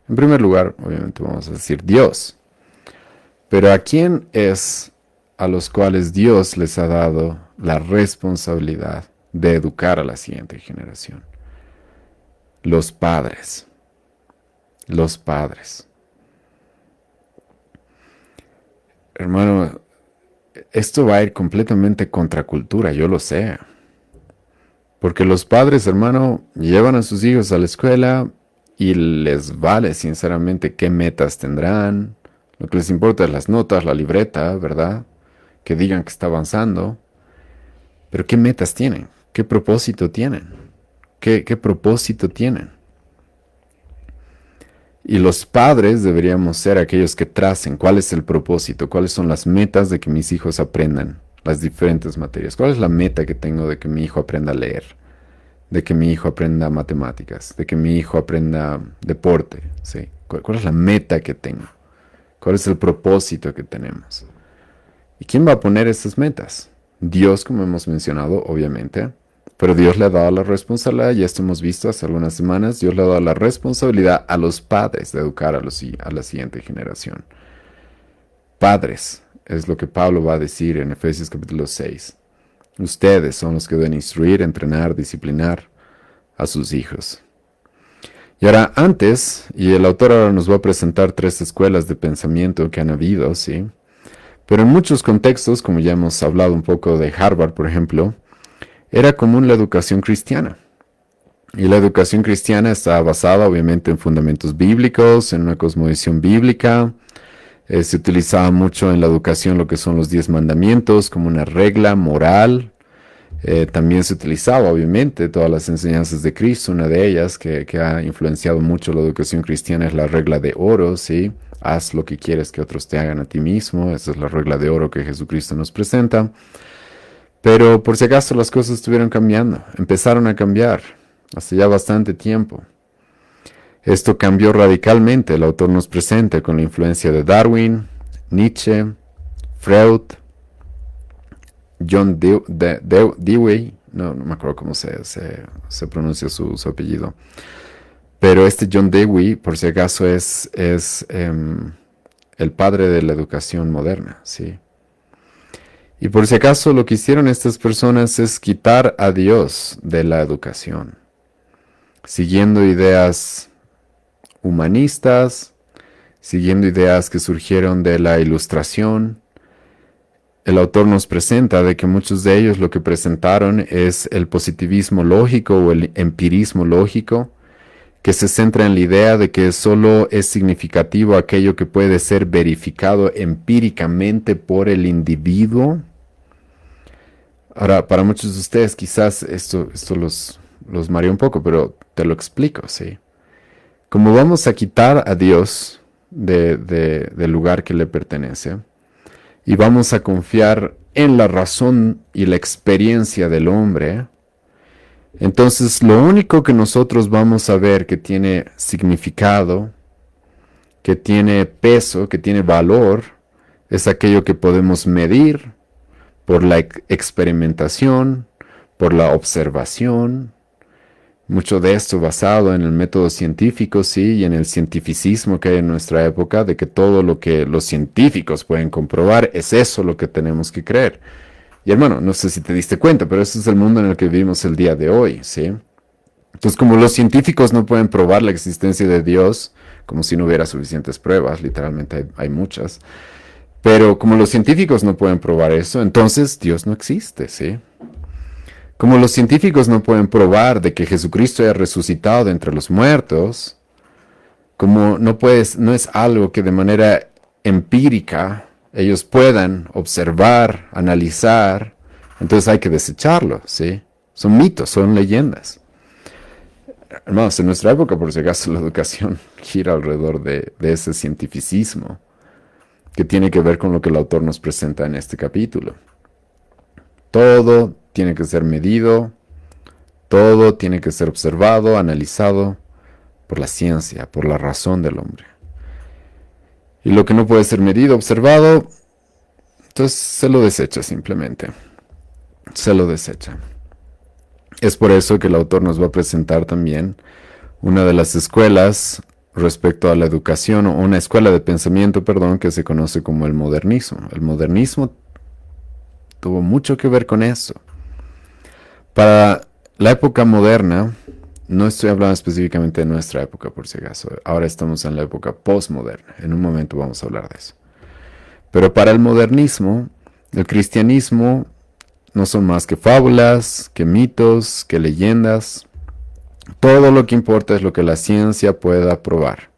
En primer lugar, obviamente vamos a decir Dios. Pero ¿a quién es a los cuales Dios les ha dado la responsabilidad de educar a la siguiente generación? Los padres. Los padres. Hermano, esto va a ir completamente contra cultura, yo lo sé. Porque los padres, hermano, llevan a sus hijos a la escuela y les vale sinceramente qué metas tendrán. Lo que les importa es las notas, la libreta, ¿verdad? Que digan que está avanzando. Pero ¿qué metas tienen? ¿Qué propósito tienen? ¿Qué propósito tienen? Y los padres deberíamos ser aquellos que tracen cuál es el propósito, cuáles son las metas de que mis hijos aprendan las diferentes materias. ¿Cuál es la meta que tengo de que mi hijo aprenda a leer? De que mi hijo aprenda matemáticas, de que mi hijo aprenda deporte, ¿sí? ¿Cuál es la meta que tengo? ¿Cuál es el propósito que tenemos? ¿Y quién va a poner esas metas? Dios, como hemos mencionado, obviamente. Pero Dios le ha dado la responsabilidad, y esto hemos visto hace algunas semanas, Dios le ha dado la responsabilidad a los padres de educar a la siguiente generación. Padres, es lo que Pablo va a decir en Efesios capítulo 6. Ustedes son los que deben instruir, entrenar, disciplinar a sus hijos. Y ahora antes, y el autor ahora nos va a presentar 3 escuelas de pensamiento que han habido, ¿sí? Pero en muchos contextos, como ya hemos hablado un poco de Harvard, por ejemplo, era común la educación cristiana. Y la educación cristiana está basada obviamente en fundamentos bíblicos, en una cosmovisión bíblica. Se utilizaba mucho en la educación lo que son los 10 mandamientos como una regla moral. También se utilizaba obviamente todas las enseñanzas de Cristo. Una de ellas que ha influenciado mucho la educación cristiana es la regla de oro, ¿sí? Haz lo que quieres que otros te hagan a ti mismo. Esa es la regla de oro que Jesucristo nos presenta. Pero por si acaso las cosas estuvieron cambiando, empezaron a cambiar hace ya bastante tiempo. Esto cambió radicalmente, el autor nos presenta con la influencia de Darwin, Nietzsche, Freud, John Dewey, no me acuerdo cómo se pronuncia su apellido, pero este John Dewey, por si acaso, es el padre de la educación moderna, ¿sí? Y por si acaso lo que hicieron estas personas es quitar a Dios de la educación, siguiendo ideas humanistas, siguiendo ideas que surgieron de la Ilustración. El autor nos presenta de que muchos de ellos lo que presentaron es el positivismo lógico o el empirismo lógico, que se centra en la idea de que solo es significativo aquello que puede ser verificado empíricamente por el individuo. Ahora, para muchos de ustedes quizás esto los marea un poco, pero te lo explico, ¿sí? Como vamos a quitar a Dios del lugar que le pertenece y vamos a confiar en la razón y la experiencia del hombre, entonces lo único que nosotros vamos a ver que tiene significado, que tiene peso, que tiene valor, es aquello que podemos medir por la experimentación, por la observación. Mucho de esto basado en el método científico, sí, y en el cientificismo que hay en nuestra época, de que todo lo que los científicos pueden comprobar es eso lo que tenemos que creer. Y hermano, no sé si te diste cuenta, pero ese es el mundo en el que vivimos el día de hoy, ¿sí? Entonces, como los científicos no pueden probar la existencia de Dios, como si no hubiera suficientes pruebas, literalmente hay muchas, pero como los científicos no pueden probar eso, entonces Dios no existe, ¿sí? Como los científicos no pueden probar de que Jesucristo haya resucitado de entre los muertos, como no es algo que de manera empírica ellos puedan observar, analizar, entonces hay que desecharlo, ¿sí? Son mitos, son leyendas. Hermanos, en nuestra época, por si acaso, la educación gira alrededor de ese cientificismo. que tiene que ver con lo que el autor nos presenta en este capítulo. Todo tiene que ser medido, todo tiene que ser observado, analizado por la ciencia, por la razón del hombre. Y lo que no puede ser medido, observado, entonces se lo desecha simplemente. Se lo desecha. Es por eso que el autor nos va a presentar también una de las escuelas respecto a la educación, o una escuela de pensamiento, perdón, que se conoce como el modernismo. El modernismo tuvo mucho que ver con eso. Para la época moderna, no estoy hablando específicamente de nuestra época, por si acaso. Ahora estamos en la época postmoderna. En un momento vamos a hablar de eso. Pero para el modernismo, el cristianismo no son más que fábulas, que mitos, que leyendas. Todo lo que importa es lo que la ciencia pueda probar.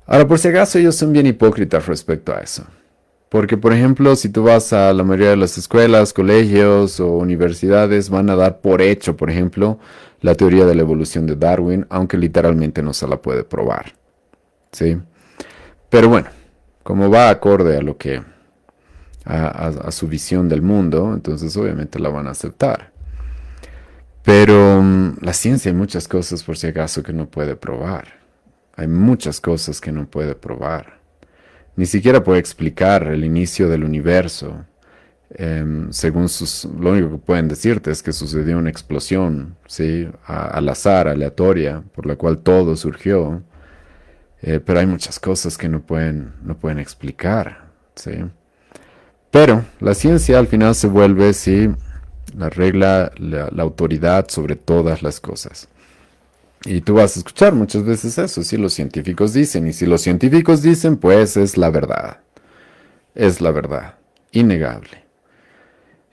Ahora, por si acaso, ellos son bien hipócritas respecto a eso. Porque, por ejemplo, si tú vas a la mayoría de las escuelas, colegios o universidades, van a dar por hecho, por ejemplo, la teoría de la evolución de Darwin, aunque literalmente no se la puede probar. ¿Sí? Pero bueno, como va acorde a lo que a su visión del mundo, entonces obviamente la van a aceptar. Pero la ciencia hay muchas cosas, por si acaso, que no puede probar. Hay muchas cosas que no puede probar. Ni siquiera puede explicar el inicio del universo. Según lo único que pueden decirte es que sucedió una explosión, ¿sí? Al azar, aleatoria, por la cual todo surgió. Pero hay muchas cosas que no pueden explicar, ¿sí? Pero la ciencia al final se vuelve, sí, la regla, la autoridad sobre todas las cosas. Y tú vas a escuchar muchas veces eso, si los científicos dicen, y si los científicos dicen, pues es la verdad. Es la verdad, innegable.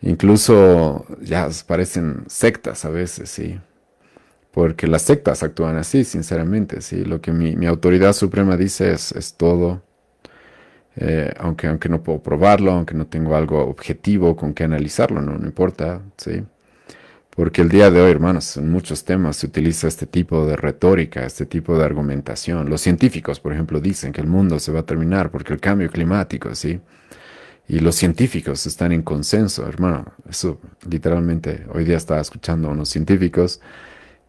Incluso ya parecen sectas a veces, sí. Porque las sectas actúan así, sinceramente, sí. Lo que mi autoridad suprema dice es todo. Aunque no puedo probarlo, aunque no tengo algo objetivo con que analizarlo, no importa, sí. Porque el día de hoy, hermanos, en muchos temas se utiliza este tipo de retórica, este tipo de argumentación. Los científicos, por ejemplo, dicen que el mundo se va a terminar porque el cambio climático, ¿sí? Y los científicos están en consenso, hermano. Eso literalmente, hoy día estaba escuchando a unos científicos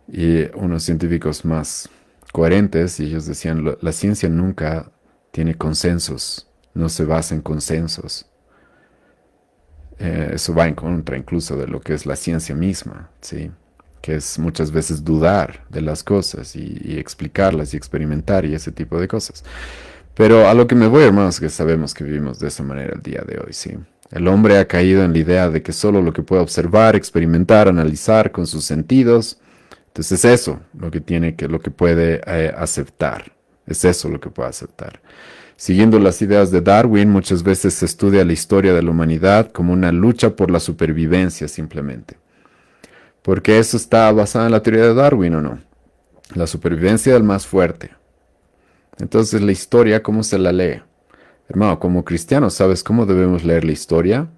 y unos científicos más coherentes y ellos decían, la ciencia nunca tiene consensos, no se basa en consensos. Eso va en contra incluso de lo que es la ciencia misma, ¿sí? Que es muchas veces dudar de las cosas y explicarlas y experimentar y ese tipo de cosas. Pero a lo que me voy, hermanos, que sabemos que vivimos de esa manera el día de hoy, ¿sí? El hombre ha caído en la idea de que solo lo que puede observar, experimentar, analizar con sus sentidos, entonces es eso lo que puede aceptar. Es eso lo que puede aceptar. Siguiendo las ideas de Darwin, muchas veces se estudia la historia de la humanidad como una lucha por la supervivencia simplemente. Porque eso está basado en la teoría de Darwin, ¿o no? La supervivencia del más fuerte. Entonces la historia, ¿cómo se la lee? Hermano, como cristianos, ¿sabes cómo debemos leer la historia?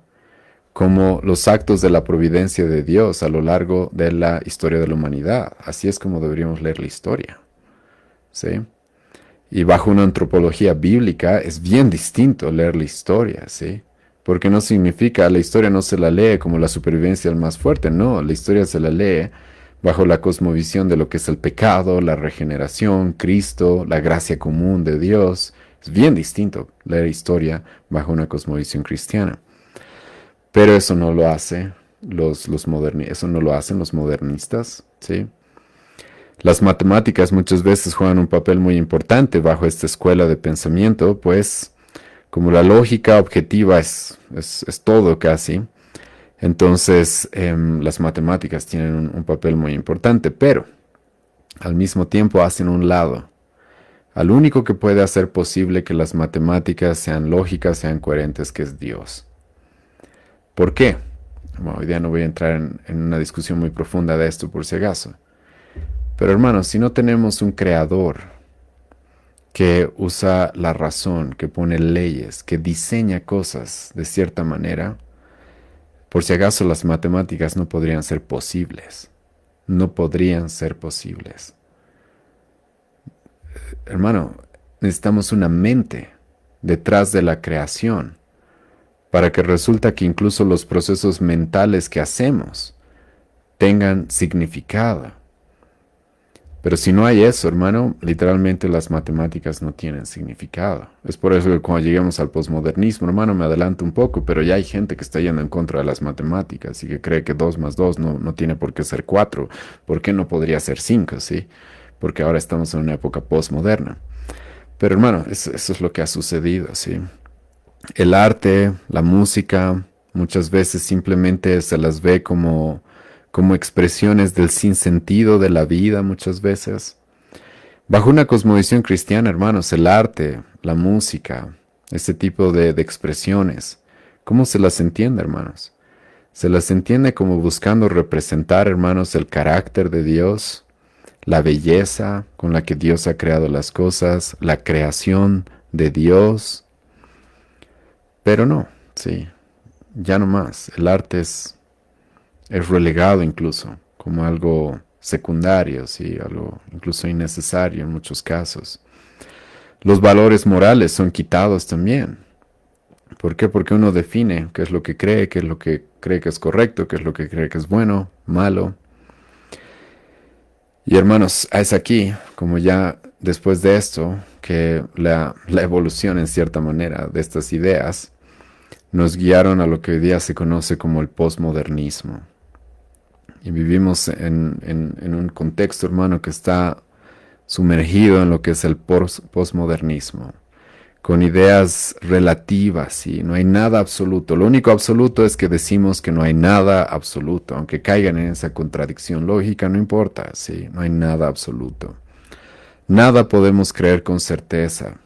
Como los actos de la providencia de Dios a lo largo de la historia de la humanidad. Así es como deberíamos leer la historia. ¿Sí? Y bajo una antropología bíblica es bien distinto leer la historia, ¿sí? Porque no significa, la historia no se la lee como la supervivencia del más fuerte, no, la historia se la lee bajo la cosmovisión de lo que es el pecado, la regeneración, Cristo, la gracia común de Dios. Es bien distinto leer historia bajo una cosmovisión cristiana. Pero eso no lo hace eso no lo hacen los modernistas, ¿sí? Las matemáticas muchas veces juegan un papel muy importante bajo esta escuela de pensamiento, pues como la lógica objetiva es todo casi, entonces las matemáticas tienen un papel muy importante, pero al mismo tiempo hacen un lado al único que puede hacer posible que las matemáticas sean lógicas, sean coherentes, que es Dios. ¿Por qué? Bueno, hoy día no voy a entrar en una discusión muy profunda de esto por si acaso. Pero hermanos, si no tenemos un creador que usa la razón, que pone leyes, que diseña cosas de cierta manera, por si acaso las matemáticas no podrían ser posibles. No podrían ser posibles. Hermano, necesitamos una mente detrás de la creación, para que resulta que incluso los procesos mentales que hacemos tengan significado. Pero si no hay eso, hermano, literalmente las matemáticas no tienen significado. Es por eso que cuando lleguemos al posmodernismo, hermano, me adelanto un poco, pero ya hay gente que está yendo en contra de las matemáticas y que cree que 2 más 2 no tiene por qué ser 4. ¿Por qué no podría ser 5, sí? Porque ahora estamos en una época posmoderna. Pero hermano, eso es lo que ha sucedido, ¿sí? El arte, la música, muchas veces simplemente se las ve como expresiones del sinsentido de la vida, muchas veces. Bajo una cosmovisión cristiana, hermanos, el arte, la música, este tipo de expresiones, ¿cómo se las entiende, hermanos? Se las entiende como buscando representar, hermanos, el carácter de Dios, la belleza con la que Dios ha creado las cosas, la creación de Dios. Pero no, sí, ya no más. El arte es relegado incluso como algo secundario, sí, algo incluso innecesario en muchos casos. Los valores morales son quitados también. ¿Por qué? Porque uno define qué es lo que cree, qué es lo que cree que es correcto, qué es lo que cree que es bueno, malo. Y hermanos, es aquí, como ya después de esto, que la evolución en cierta manera de estas ideas nos guiaron a lo que hoy día se conoce como el posmodernismo. Y vivimos en un contexto, hermano, que está sumergido en lo que es el posmodernismo, con ideas relativas y no hay nada absoluto. Lo único absoluto es que decimos que no hay nada absoluto, aunque caigan en esa contradicción lógica, no importa, sí, no hay nada absoluto. Nada podemos creer con certeza.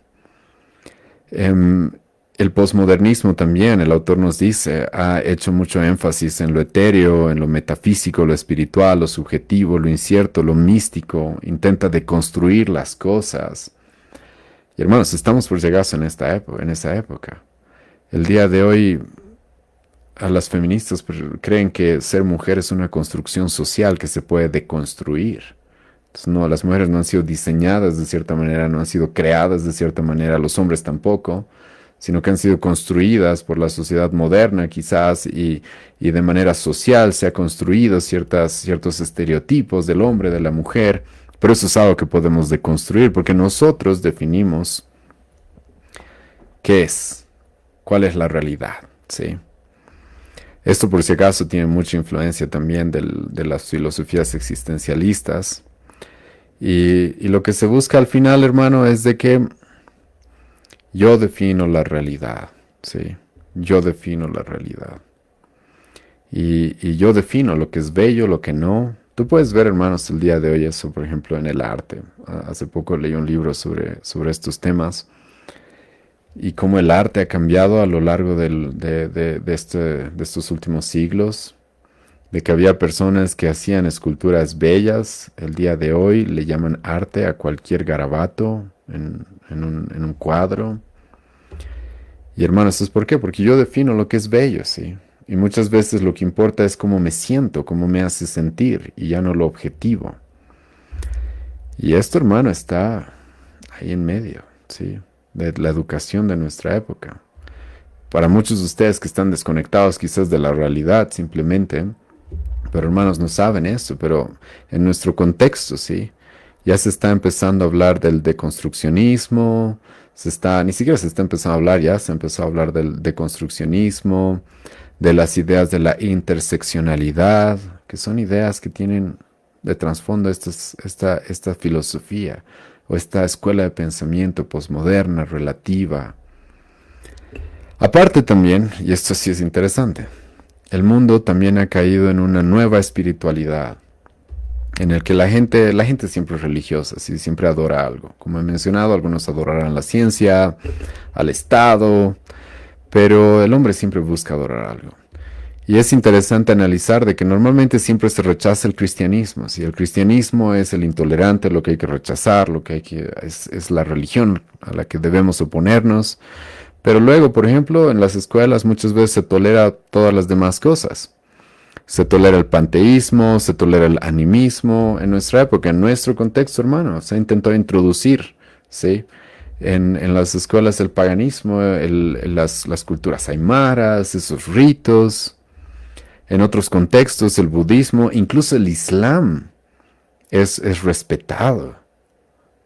El posmodernismo también, el autor nos dice, ha hecho mucho énfasis en lo etéreo, en lo metafísico, lo espiritual, lo subjetivo, lo incierto, lo místico, intenta deconstruir las cosas. Y hermanos, estamos por llegar en esa época. El día de hoy, a las feministas creen que ser mujer es una construcción social que se puede deconstruir. Entonces, no, las mujeres no han sido diseñadas de cierta manera, no han sido creadas de cierta manera, los hombres tampoco, sino que han sido construidas por la sociedad moderna quizás y de manera social se ha construido ciertos estereotipos del hombre, de la mujer, pero eso es algo que podemos deconstruir porque nosotros definimos qué es, cuál es la realidad, ¿sí? Esto por si acaso tiene mucha influencia también de las filosofías existencialistas y lo que se busca al final, hermano, es de que yo defino la realidad, ¿sí? Yo defino la realidad. Y yo defino lo que es bello, lo que no. Tú puedes ver, hermanos, el día de hoy eso, por ejemplo, en el arte. Hace poco leí un libro sobre estos temas y cómo el arte ha cambiado a lo largo de estos últimos siglos. De que había personas que hacían esculturas bellas. El día de hoy le llaman arte a cualquier garabato en un cuadro. Y hermanos, ¿es por qué? Porque yo defino lo que es bello, ¿sí? Y muchas veces lo que importa es cómo me siento, cómo me hace sentir, y ya no lo objetivo. Y esto, hermano, está ahí en medio, ¿sí? De la educación de nuestra época. Para muchos de ustedes que están desconectados quizás de la realidad simplemente, pero hermanos, no saben eso, pero en nuestro contexto, ¿sí? Ya se está empezando a hablar del deconstruccionismo, ni siquiera se está empezando a hablar, ya se empezó a hablar del deconstruccionismo, de las ideas de la interseccionalidad, que son ideas que tienen de trasfondo esta filosofía o esta escuela de pensamiento posmoderna, relativa. Aparte también, y esto sí es interesante, el mundo también ha caído en una nueva espiritualidad, en el que la gente siempre es religiosa, ¿sí? Siempre adora algo. Como he mencionado, algunos adorarán la ciencia, al Estado, pero el hombre siempre busca adorar algo. Y es interesante analizar de que normalmente siempre se rechaza el cristianismo. Si el cristianismo es el intolerante, lo que hay que rechazar, es la religión a la que debemos oponernos. Pero luego, por ejemplo, en las escuelas muchas veces se tolera todas las demás cosas. Se tolera el panteísmo, se tolera el animismo. En nuestra época, en nuestro contexto, hermano, se ha intentado introducir, ¿sí? en las escuelas del paganismo, las culturas aymaras, esos ritos. En otros contextos, el budismo, incluso el islam, es respetado.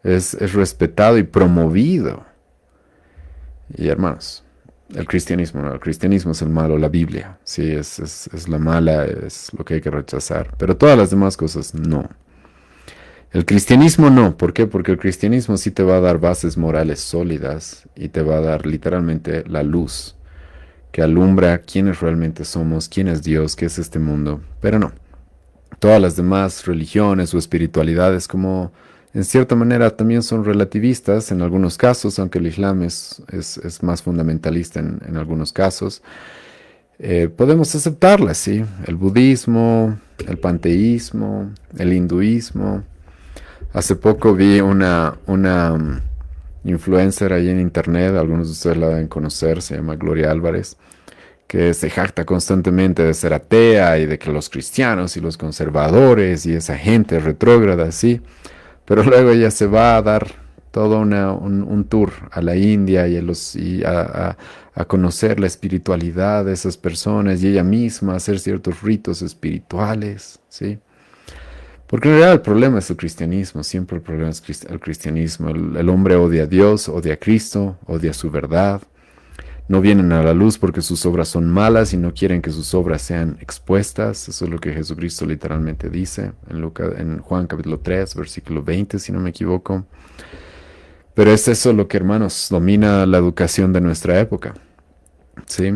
Es respetado y promovido. Y hermanos, el cristianismo, no, el cristianismo es el malo, la Biblia, sí, es la mala, es lo que hay que rechazar. Pero todas las demás cosas, no. El cristianismo no. ¿Por qué? Porque el cristianismo sí te va a dar bases morales sólidas y te va a dar literalmente la luz que alumbra quiénes realmente somos, quién es Dios, qué es este mundo. Pero no. Todas las demás religiones o espiritualidades, como en cierta manera también son relativistas en algunos casos, aunque el Islam es más fundamentalista en algunos casos, podemos aceptarlas, ¿sí? El budismo, el panteísmo, el hinduismo. Hace poco vi una influencer ahí en internet, algunos de ustedes la deben conocer, se llama Gloria Álvarez, que se jacta constantemente de ser atea y de que los cristianos y los conservadores y esa gente retrógrada, sí, pero luego ella se va a dar todo un tour a la India y a conocer la espiritualidad de esas personas y ella misma hacer ciertos ritos espirituales, ¿sí? Porque en realidad el problema es el cristianismo, siempre el problema es el cristianismo. El hombre odia a Dios, odia a Cristo, odia su verdad. No vienen a la luz porque sus obras son malas y no quieren que sus obras sean expuestas. Eso es lo que Jesucristo literalmente dice en Juan capítulo 3, versículo 20, si no me equivoco. Pero es eso lo que, hermanos, domina la educación de nuestra época, ¿sí?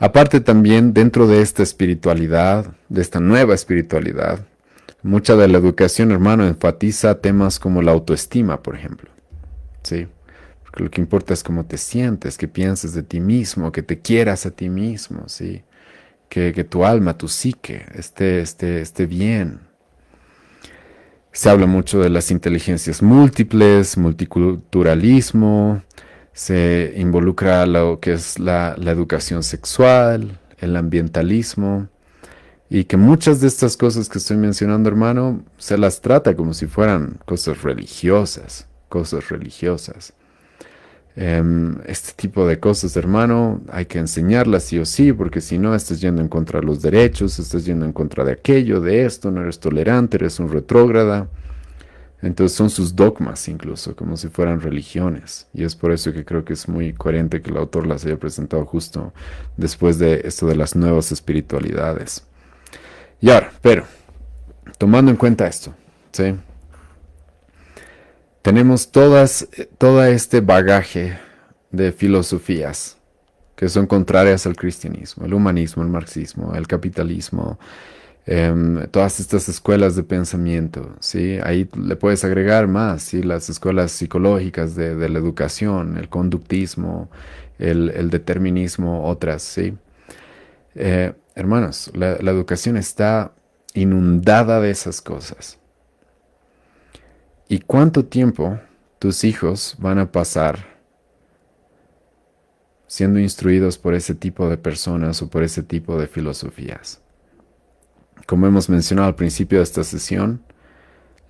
Aparte también, dentro de esta espiritualidad, de esta nueva espiritualidad, mucha de la educación, hermano, enfatiza temas como la autoestima, por ejemplo, ¿sí? Porque lo que importa es cómo te sientes, que pienses de ti mismo, que te quieras a ti mismo, ¿sí? Que tu alma, tu psique esté bien. Se habla mucho de las inteligencias múltiples, multiculturalismo, se involucra lo que es la educación sexual, el ambientalismo, y que muchas de estas cosas que estoy mencionando, hermano, se las trata como si fueran cosas religiosas, cosas religiosas. Este tipo de cosas, hermano, hay que enseñarlas sí o sí, porque si no, estás yendo en contra de los derechos, estás yendo en contra de aquello, de esto, no eres tolerante, eres un retrógrada. Entonces son sus dogmas incluso, como si fueran religiones. Y es por eso que creo que es muy coherente que el autor las haya presentado justo después de esto de las nuevas espiritualidades. Y ahora, pero, tomando en cuenta esto, ¿sí? Tenemos todo este bagaje de filosofías que son contrarias al cristianismo, el humanismo, el marxismo, el capitalismo, todas estas escuelas de pensamiento, ¿sí? Ahí le puedes agregar más, ¿sí? Las escuelas psicológicas de la educación, el conductismo, el determinismo, otras, ¿sí? Hermanos, la educación está inundada de esas cosas. ¿Y cuánto tiempo tus hijos van a pasar siendo instruidos por ese tipo de personas o por ese tipo de filosofías? Como hemos mencionado al principio de esta sesión,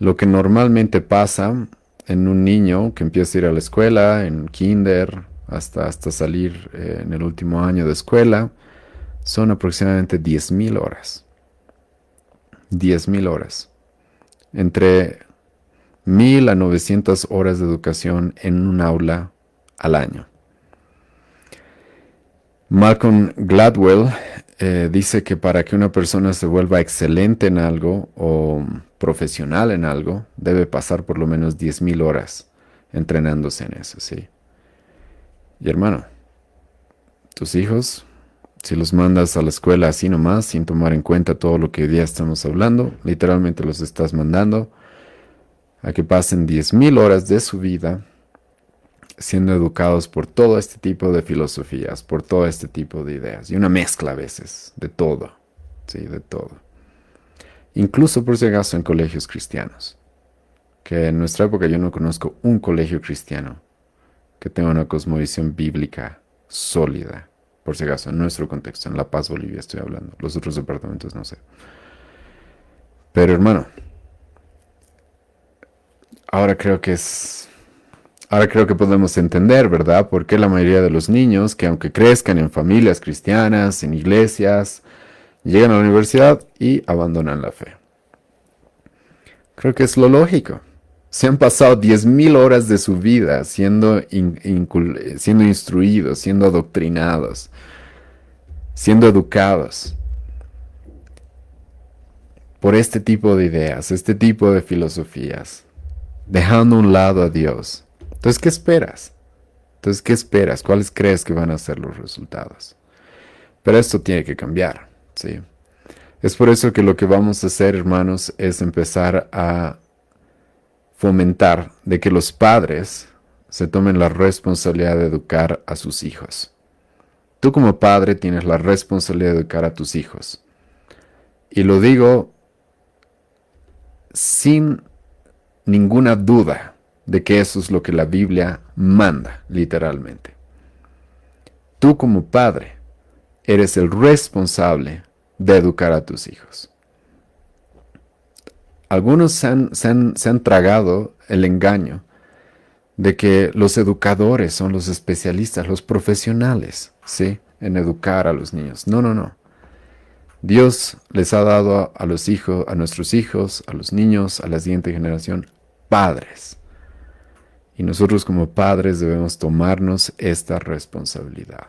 lo que normalmente pasa en un niño que empieza a ir a la escuela, en kinder, hasta salir en el último año de escuela, son aproximadamente 10.000 horas. 10.000 horas. Entre 1.000 a 900 horas de educación en un aula al año. Malcolm Gladwell dice que para que una persona se vuelva excelente en algo o profesional en algo, debe pasar por lo menos 10.000 horas entrenándose en eso, ¿sí? Y hermano, tus hijos, si los mandas a la escuela así nomás, sin tomar en cuenta todo lo que hoy día estamos hablando, literalmente los estás mandando a que pasen 10.000 horas de su vida siendo educados por todo este tipo de filosofías, por todo este tipo de ideas, y una mezcla a veces de todo, sí, de todo. Incluso por si acaso en colegios cristianos, que en nuestra época yo no conozco un colegio cristiano que tenga una cosmovisión bíblica sólida, por si acaso, en nuestro contexto, en La Paz, Bolivia estoy hablando, los otros departamentos no sé. Pero hermano, ahora creo que es Ahora creo que podemos entender, ¿verdad?, por qué la mayoría de los niños que aunque crezcan en familias cristianas, en iglesias, llegan a la universidad y abandonan la fe. Creo que es lo lógico. Se han pasado 10.000 horas de su vida siendo instruidos, siendo adoctrinados, siendo educados por este tipo de ideas, este tipo de filosofías, dejando a un lado a Dios. Entonces, ¿qué esperas? ¿Qué esperas? ¿Cuáles crees que van a ser los resultados? Pero esto tiene que cambiar, ¿sí? Es por eso que lo que vamos a hacer, hermanos, es empezar a fomentar de que los padres se tomen la responsabilidad de educar a sus hijos. Tú como padre tienes la responsabilidad de educar a tus hijos. Y lo digo sin ninguna duda de que eso es lo que la Biblia manda, literalmente. Tú como padre eres el responsable de educar a tus hijos. Algunos se han tragado el engaño de que los educadores son los especialistas, los profesionales, ¿sí?, en educar a los niños. No, no, no. Dios les ha dado a los hijos, a nuestros hijos, a los niños, a la siguiente generación, padres. Y nosotros como padres debemos tomarnos esta responsabilidad.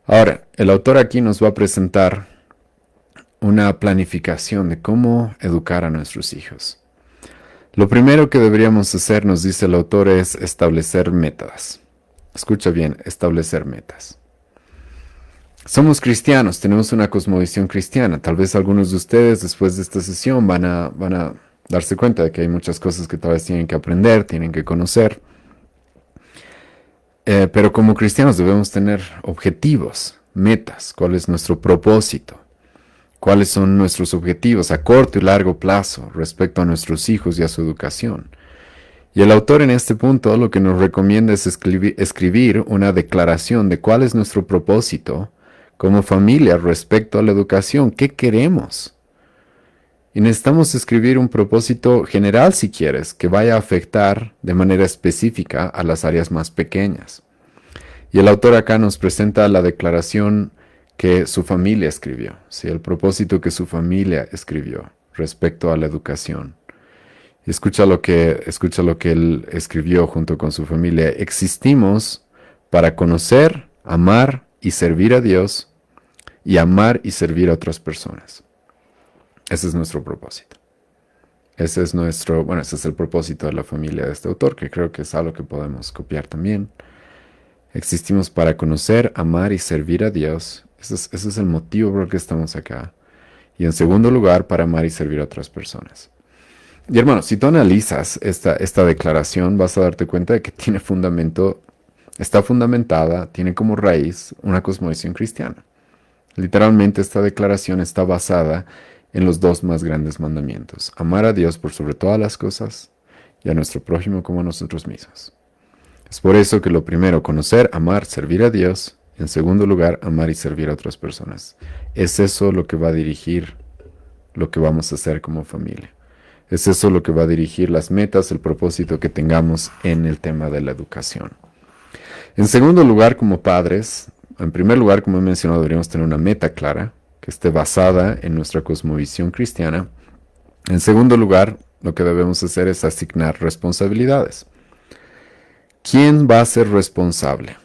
Ahora, el autor aquí nos va a presentar una planificación de cómo educar a nuestros hijos. Lo primero que deberíamos hacer, nos dice el autor, es establecer metas. Escucha bien, establecer metas. Somos cristianos, tenemos una cosmovisión cristiana. Tal vez algunos de ustedes después de esta sesión van a darse cuenta de que hay muchas cosas que tal vez tienen que aprender, tienen que conocer. Pero como cristianos debemos tener objetivos, metas. ¿Cuál es nuestro propósito? ¿Cuáles son nuestros objetivos a corto y largo plazo respecto a nuestros hijos y a su educación? Y el autor en este punto lo que nos recomienda es escribir una declaración de cuál es nuestro propósito como familia respecto a la educación. ¿Qué queremos? Y necesitamos escribir un propósito general, si quieres, que vaya a afectar de manera específica a las áreas más pequeñas. Y el autor acá nos presenta la declaración que su familia escribió, ¿sí?, el propósito que su familia escribió respecto a la educación. Escucha lo que él escribió junto con su familia. Existimos para conocer, amar y servir a Dios y amar y servir a otras personas. Ese es nuestro propósito. Ese es el propósito de la familia de este autor, que creo que es algo que podemos copiar también. Existimos para conocer, amar y servir a Dios. Ese es el motivo por el que estamos acá. Y en segundo lugar, para amar y servir a otras personas. Y hermano, si tú analizas esta declaración, vas a darte cuenta de que tiene fundamento, está fundamentada, tiene como raíz una cosmovisión cristiana. Literalmente esta declaración está basada en los dos más grandes mandamientos: amar a Dios por sobre todas las cosas y a nuestro prójimo como a nosotros mismos. Es por eso que lo primero, conocer, amar, servir a Dios. En segundo lugar, amar y servir a otras personas. Es eso lo que va a dirigir lo que vamos a hacer como familia. Es eso lo que va a dirigir las metas, el propósito que tengamos en el tema de la educación. En segundo lugar, como padres, en primer lugar, como he mencionado, deberíamos tener una meta clara, que esté basada en nuestra cosmovisión cristiana. En segundo lugar, lo que debemos hacer es asignar responsabilidades. ¿Quién va a ser responsable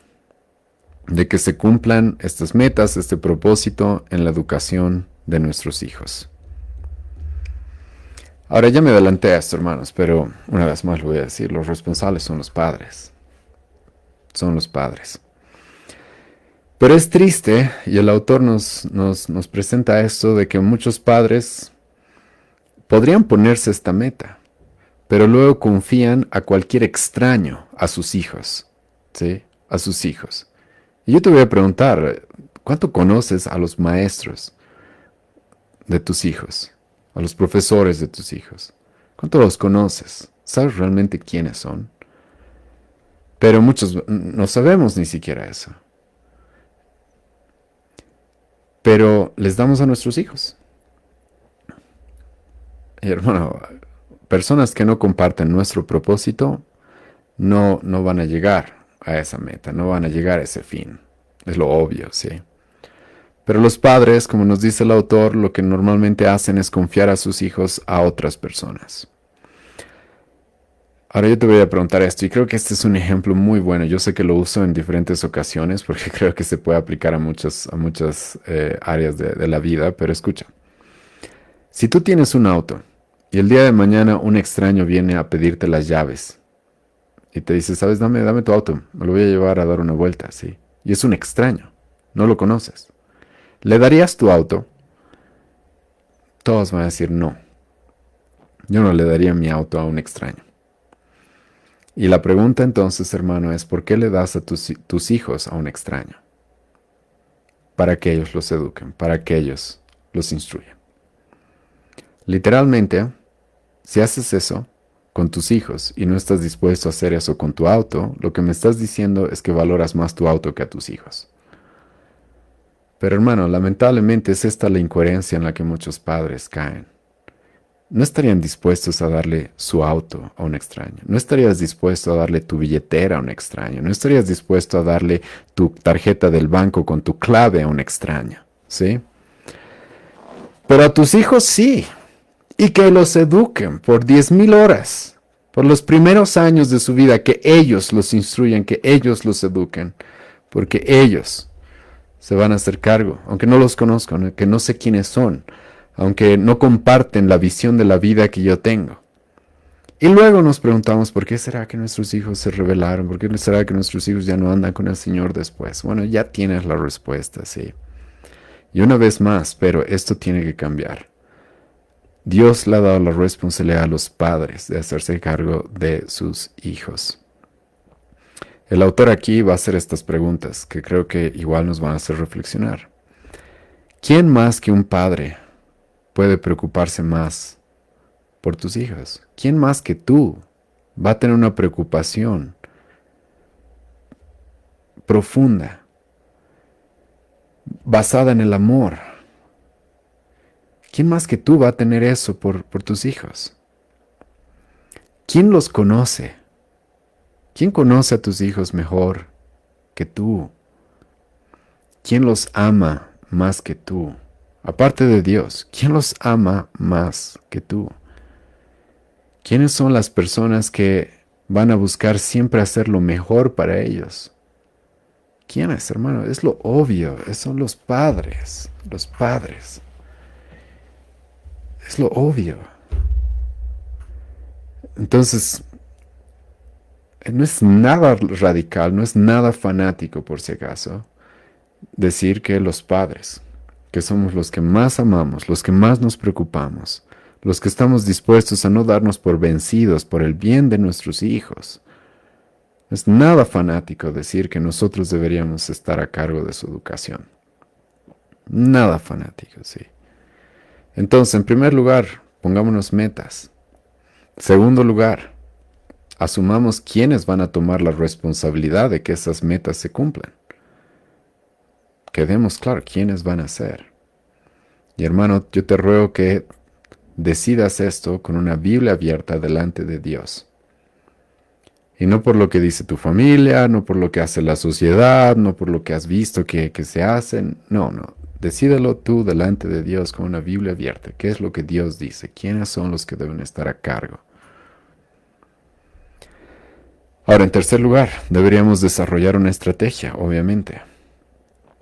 de que se cumplan estas metas, este propósito en la educación de nuestros hijos? Ahora ya me adelanté a esto, hermanos, pero una vez más lo voy a decir, los responsables son los padres. Son los padres. Pero es triste, y el autor nos presenta esto, de que muchos padres podrían ponerse esta meta, pero luego confían a cualquier extraño a sus hijos, ¿sí? A sus hijos. Y yo te voy a preguntar, ¿cuánto conoces a los maestros de tus hijos? A los profesores de tus hijos. ¿Cuánto los conoces? ¿Sabes realmente quiénes son? Pero muchos no sabemos ni siquiera eso. Pero les damos a nuestros hijos. Y hermano, personas que no comparten nuestro propósito no van a llegar a esa meta, no van a llegar a ese fin. Es lo obvio, sí. Pero los padres, como nos dice el autor, lo que normalmente hacen es confiar a sus hijos a otras personas. Ahora yo te voy a preguntar esto, y creo que este es un ejemplo muy bueno. Yo sé que lo uso en diferentes ocasiones porque creo que se puede aplicar a muchas áreas de la vida, pero escucha. Si tú tienes un auto y el día de mañana un extraño viene a pedirte las llaves y te dice, sabes, dame tu auto, me lo voy a llevar a dar una vuelta, ¿sí? Y es un extraño, no lo conoces. ¿Le darías tu auto? Todos van a decir no. Yo no le daría mi auto a un extraño. Y la pregunta entonces, hermano, es ¿por qué le das a tus hijos a un extraño? Para que ellos los eduquen, para que ellos los instruyan. Literalmente, si haces eso con tus hijos y no estás dispuesto a hacer eso con tu auto, lo que me estás diciendo es que valoras más tu auto que a tus hijos. Pero hermano, lamentablemente es esta la incoherencia en la que muchos padres caen. No estarían dispuestos a darle su auto a un extraño. No estarías dispuesto a darle tu billetera a un extraño. No estarías dispuesto a darle tu tarjeta del banco con tu clave a un extraño. ¿Sí? Pero a tus hijos sí. Y que los eduquen por 10,000 horas. Por los primeros años de su vida. Que ellos los instruyan, que ellos los eduquen. Porque ellos se van a hacer cargo. Aunque no los conozcan, aunque no sé quiénes son. Aunque no comparten la visión de la vida que yo tengo. Y luego nos preguntamos, ¿por qué será que nuestros hijos se rebelaron? ¿Por qué será que nuestros hijos ya no andan con el Señor después? Bueno, ya tienes la respuesta, sí. Y una vez más, pero esto tiene que cambiar. Dios le ha dado la responsabilidad a los padres de hacerse cargo de sus hijos. El autor aquí va a hacer estas preguntas que creo que igual nos van a hacer reflexionar. ¿Quién más que un padre puede preocuparse más por tus hijos? ¿Quién más que tú va a tener una preocupación profunda, basada en el amor? ¿Quién más que tú va a tener eso por tus hijos? ¿Quién los conoce? ¿Quién conoce a tus hijos mejor que tú? ¿Quién los ama más que tú? Aparte de Dios, ¿quién los ama más que tú? ¿Quiénes son las personas que van a buscar siempre hacer lo mejor para ellos? ¿Quiénes, hermano? Es lo obvio, son los padres, los padres. Es lo obvio. Entonces, no es nada radical, no es nada fanático, por si acaso, decir que los padres, que somos los que más amamos, los que más nos preocupamos, los que estamos dispuestos a no darnos por vencidos por el bien de nuestros hijos. No es nada fanático decir que nosotros deberíamos estar a cargo de su educación. Nada fanático, sí. Entonces, en primer lugar, pongámonos metas. Segundo lugar, asumamos quiénes van a tomar la responsabilidad de que esas metas se cumplan. Quedemos claro quiénes van a ser. Y hermano, yo te ruego que decidas esto con una Biblia abierta delante de Dios. Y no por lo que dice tu familia, no por lo que hace la sociedad, no por lo que has visto que se hacen. No. Decídelo tú delante de Dios con una Biblia abierta. ¿Qué es lo que Dios dice? ¿Quiénes son los que deben estar a cargo? Ahora, en tercer lugar, deberíamos desarrollar una estrategia, obviamente.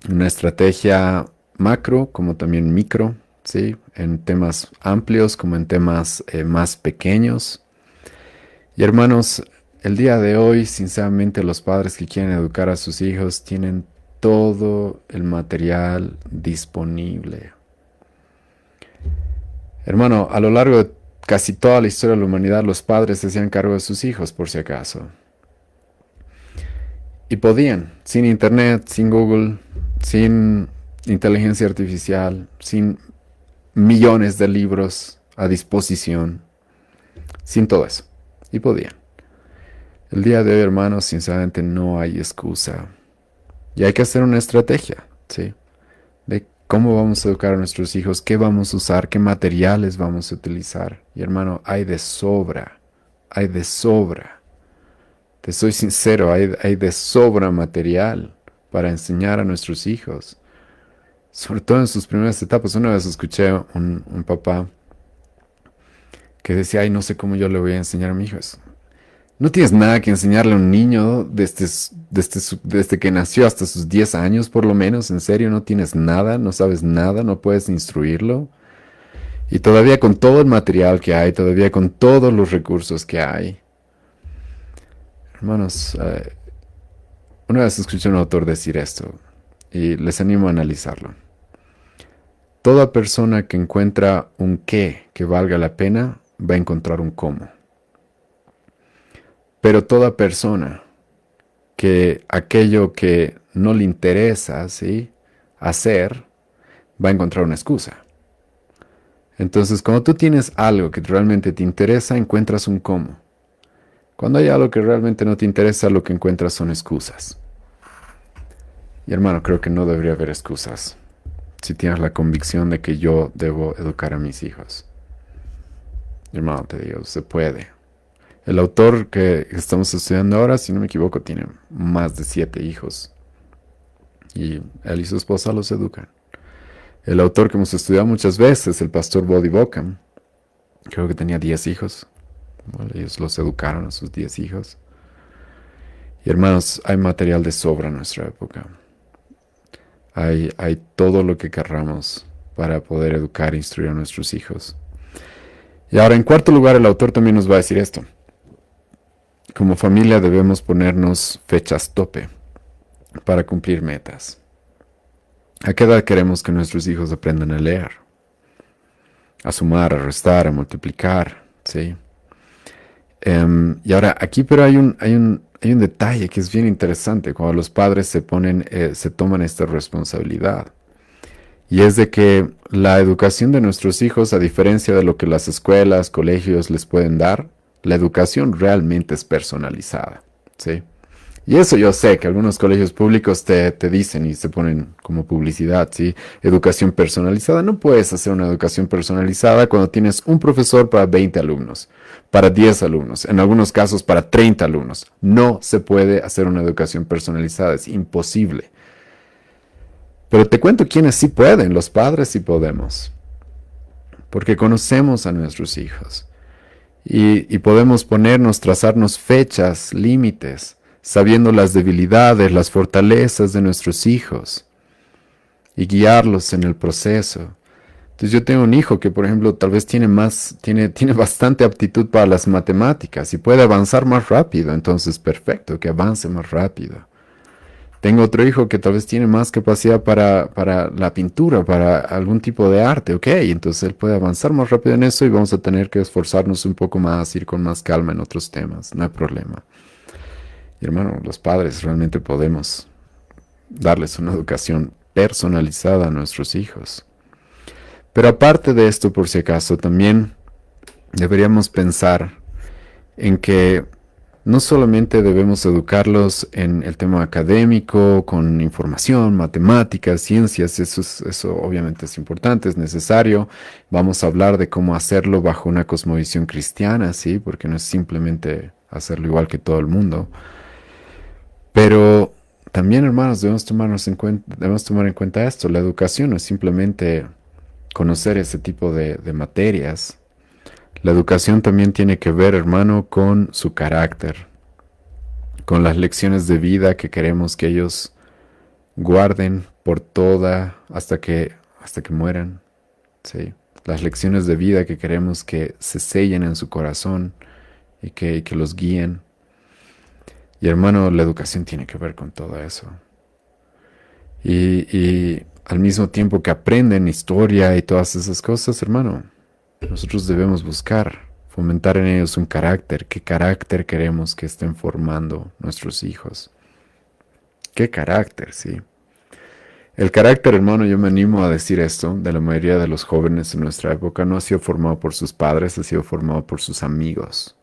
Una estrategia macro como también micro, ¿sí? En temas amplios como en temas más pequeños. Y hermanos, el día de hoy, sinceramente, los padres que quieren educar a sus hijos tienen todo el material disponible. Hermano, a lo largo de casi toda la historia de la humanidad, los padres se hacían cargo de sus hijos, por si acaso. Y podían, sin internet, sin Google, sin inteligencia artificial, sin millones de libros a disposición, sin todo eso. Y podían. El día de hoy, hermanos, sinceramente no hay excusa. Y hay que hacer una estrategia, ¿sí? De cómo vamos a educar a nuestros hijos, qué vamos a usar, qué materiales vamos a utilizar. Y hermano, hay de sobra Te soy sincero, hay de sobra material para enseñar a nuestros hijos, sobre todo en sus primeras etapas. Una vez escuché un papá que decía, ay, no sé cómo yo le voy a enseñar a mi hijo eso. No tienes nada que enseñarle a un niño desde que nació hasta sus 10 años, por lo menos. En serio, no tienes nada, no sabes nada, no puedes instruirlo. Y todavía con todo el material que hay, todavía con todos los recursos que hay. Hermanos, una vez escuché a un autor decir esto y les animo a analizarlo. Toda persona que encuentra un qué que valga la pena va a encontrar un cómo. Pero toda persona que aquello que no le interesa, ¿sí?, hacer, va a encontrar una excusa. Entonces, cuando tú tienes algo que realmente te interesa, encuentras un cómo. Cuando hay algo que realmente no te interesa, lo que encuentras son excusas. Y hermano, creo que no debería haber excusas si tienes la convicción de que yo debo educar a mis hijos. Hermano, te digo, se puede. El autor que estamos estudiando ahora, si no me equivoco, tiene más de 7 hijos. Y él y su esposa los educan. El autor que hemos estudiado muchas veces, el pastor Bodhi Bockham, creo que tenía 10 hijos. Bueno, ellos los educaron a sus 10 hijos. Y hermanos, hay material de sobra en nuestra época. Hay todo lo que querramos para poder educar e instruir a nuestros hijos. Y ahora, en cuarto lugar, el autor también nos va a decir esto. Como familia debemos ponernos fechas tope para cumplir metas. ¿A qué edad queremos que nuestros hijos aprendan a leer? A sumar, a restar, a multiplicar, ¿sí? Y ahora, aquí pero hay un detalle que es bien interesante cuando los padres se toman esta responsabilidad. Y es de que la educación de nuestros hijos, a diferencia de lo que las escuelas, colegios les pueden dar, la educación realmente es personalizada, ¿sí? Y eso yo sé que algunos colegios públicos te dicen y se ponen como publicidad, ¿sí? Educación personalizada. No puedes hacer una educación personalizada cuando tienes un profesor para 20 alumnos, para 10 alumnos, en algunos casos para 30 alumnos. No se puede hacer una educación personalizada, es imposible. Pero te cuento quiénes sí pueden, los padres sí podemos, porque conocemos a nuestros hijos y podemos trazarnos fechas, límites, sabiendo las debilidades, las fortalezas de nuestros hijos y guiarlos en el proceso. Entonces yo tengo un hijo que, por ejemplo, tal vez tiene bastante aptitud para las matemáticas y puede avanzar más rápido, entonces perfecto, que avance más rápido. Tengo otro hijo que tal vez tiene más capacidad para la pintura, para algún tipo de arte, ok, entonces él puede avanzar más rápido en eso y vamos a tener que esforzarnos un poco más, ir con más calma en otros temas, no hay problema. Y hermano, los padres realmente podemos darles una educación personalizada a nuestros hijos. Pero aparte de esto, por si acaso, también deberíamos pensar en que no solamente debemos educarlos en el tema académico, con información, matemáticas, ciencias, eso obviamente es importante, es necesario. Vamos a hablar de cómo hacerlo bajo una cosmovisión cristiana, ¿sí? Porque no es simplemente hacerlo igual que todo el mundo. Pero también, hermanos, debemos tomar en cuenta esto. La educación no es simplemente conocer ese tipo de materias. La educación también tiene que ver, hermano, con su carácter, con las lecciones de vida que queremos que ellos guarden por toda hasta que mueran, ¿sí? Las lecciones de vida que queremos que se sellen en su corazón y que los guíen. Y hermano, la educación tiene que ver con todo eso. Y al mismo tiempo que aprenden historia y todas esas cosas, hermano, nosotros debemos buscar fomentar en ellos un carácter. ¿Qué carácter queremos que estén formando nuestros hijos? ¿Qué carácter, sí? El carácter, hermano, yo me animo a decir esto, de la mayoría de los jóvenes en nuestra época, no ha sido formado por sus padres, ha sido formado por sus amigos.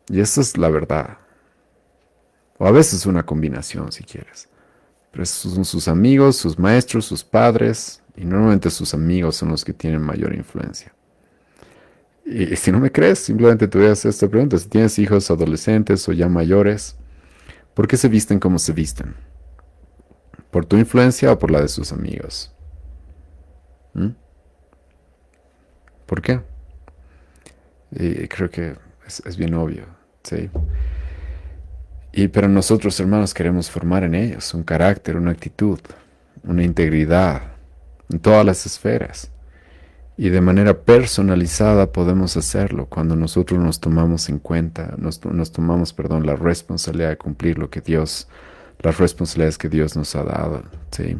Y esa es la verdad. O a veces una combinación, si quieres. Pero esos son sus amigos, sus maestros, sus padres, y normalmente sus amigos son los que tienen mayor influencia. Y si no me crees, simplemente te voy a hacer esta pregunta. Si tienes hijos adolescentes o ya mayores, ¿por qué se visten como se visten? ¿Por tu influencia o por la de sus amigos? ¿Mm? ¿Por qué? Y creo que es bien obvio, ¿sí? Pero nosotros, hermanos, queremos formar en ellos un carácter, una actitud, una integridad en todas las esferas. Y de manera personalizada podemos hacerlo cuando nosotros nos tomamos en cuenta, nos tomamos, perdón, la responsabilidad de cumplir las responsabilidades que Dios nos ha dado, ¿sí?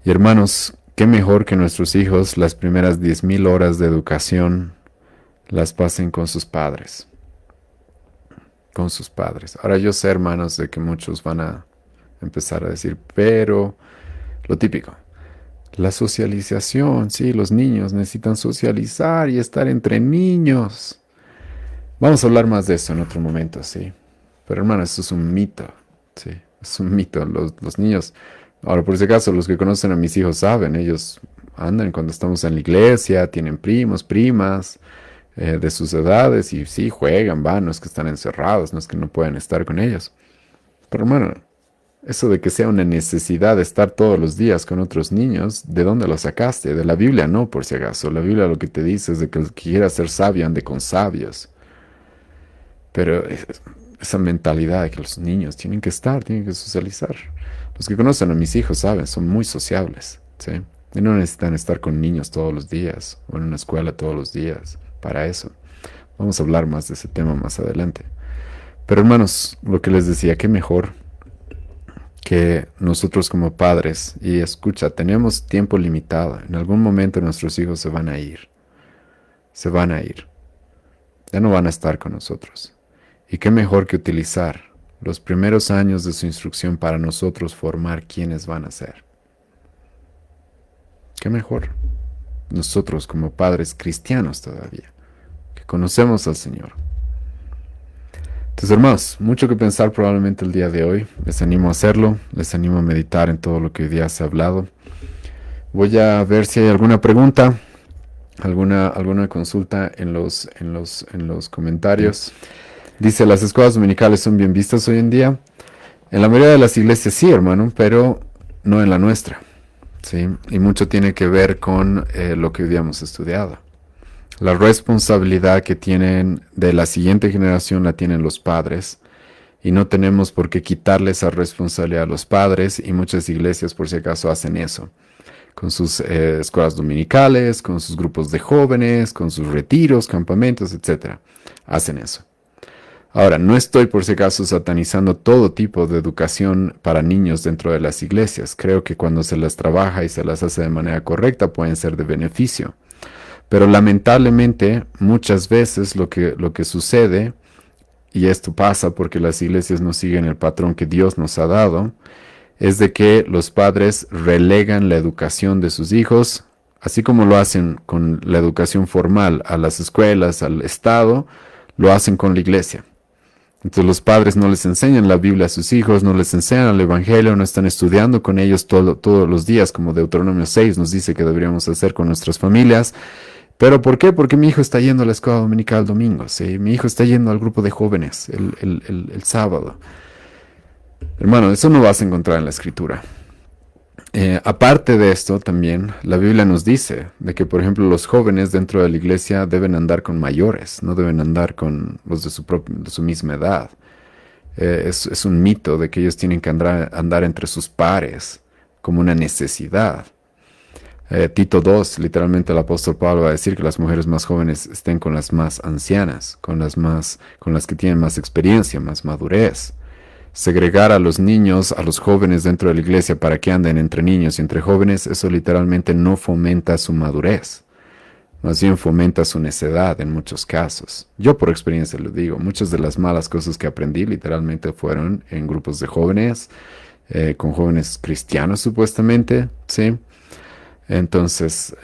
Y hermanos, qué mejor que nuestros hijos las primeras 10,000 horas de educación las pasen con sus padres. Con sus padres. Ahora yo sé, hermanos, de que muchos van a empezar a decir, pero lo típico, la socialización, sí, los niños necesitan socializar y estar entre niños. Vamos a hablar más de eso en otro momento, sí. Pero hermano, eso es un mito, sí, es un mito. Los niños, ahora por si acaso, los que conocen a mis hijos saben, ellos andan cuando estamos en la iglesia, tienen primos, primas, de sus edades y sí, juegan, van, no es que están encerrados, no es que no pueden estar con ellos. Pero hermano, eso de que sea una necesidad de estar todos los días con otros niños, ¿de dónde lo sacaste? De la Biblia no, por si acaso. La Biblia lo que te dice es de que el que quiera ser sabio ande con sabios. Pero esa mentalidad de que los niños tienen que estar, tienen que socializar. Los que conocen a mis hijos saben, son muy sociables, ¿sí? Y no necesitan estar con niños todos los días o en una escuela todos los días para eso. Vamos a hablar más de ese tema más adelante. Pero hermanos, lo que les decía, qué mejor que nosotros como padres, y escucha, tenemos tiempo limitado. En algún momento nuestros hijos se van a ir. Se van a ir. Ya no van a estar con nosotros. Y qué mejor que utilizar los primeros años de su instrucción para nosotros formar quiénes van a ser. Qué mejor. Nosotros como padres cristianos todavía, que conocemos al Señor. Entonces, hermanos, mucho que pensar probablemente el día de hoy. Les animo a hacerlo, les animo a meditar en todo lo que hoy día se ha hablado. Voy a ver si hay alguna pregunta, alguna consulta en los comentarios. Dice, ¿las escuelas dominicales son bien vistas hoy en día? En la mayoría de las iglesias sí, hermano, pero no en la nuestra. ¿Sí? Y mucho tiene que ver con lo que hoy día hemos estudiado. La responsabilidad que tienen de la siguiente generación la tienen los padres y no tenemos por qué quitarle esa responsabilidad a los padres y muchas iglesias por si acaso hacen eso con sus escuelas dominicales, con sus grupos de jóvenes, con sus retiros, campamentos, etc. Hacen eso. Ahora, no estoy por si acaso satanizando todo tipo de educación para niños dentro de las iglesias. Creo que cuando se las trabaja y se las hace de manera correcta pueden ser de beneficio. Pero lamentablemente muchas veces lo que sucede, y esto pasa porque las iglesias no siguen el patrón que Dios nos ha dado, es de que los padres relegan la educación de sus hijos, así como lo hacen con la educación formal a las escuelas, al Estado, lo hacen con la iglesia. Entonces los padres no les enseñan la Biblia a sus hijos, no les enseñan el Evangelio, no están estudiando con ellos todos los días, como Deuteronomio 6 nos dice que deberíamos hacer con nuestras familias. ¿Pero por qué? Porque mi hijo está yendo a la escuela dominical el domingo, ¿sí? Mi hijo está yendo al grupo de jóvenes el sábado. Hermano, eso no vas a encontrar en la Escritura. Aparte de esto, también la Biblia nos dice de que, por ejemplo, los jóvenes dentro de la iglesia deben andar con mayores, no deben andar con los de su misma edad. Es un mito de que ellos tienen que andar entre sus pares como una necesidad. Tito 2, literalmente el apóstol Pablo va a decir que las mujeres más jóvenes estén con las más ancianas, con las que tienen más experiencia, más madurez. Segregar a los niños, a los jóvenes dentro de la iglesia para que anden entre niños y entre jóvenes, eso literalmente no fomenta su madurez. Más bien fomenta su necedad en muchos casos. Yo por experiencia lo digo, muchas de las malas cosas que aprendí literalmente fueron en grupos de jóvenes, con jóvenes cristianos supuestamente, ¿sí? Entonces,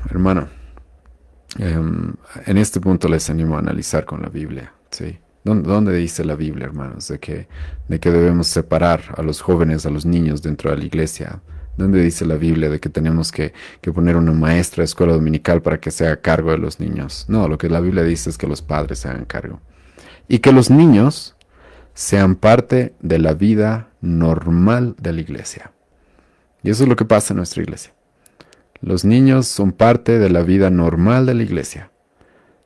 hermano, en este punto les animo a analizar con la Biblia, ¿sí? ¿Dónde dice la Biblia, hermanos, de que debemos separar a los jóvenes, a los niños dentro de la iglesia ¿Dónde dice la Biblia de que tenemos que poner una maestra de escuela dominical para que se haga cargo de los niños? No, lo que la Biblia dice es que los padres se hagan cargo. Y que los niños sean parte de la vida normal de la iglesia. Y eso es lo que pasa en nuestra iglesia. Los niños son parte de la vida normal de la iglesia.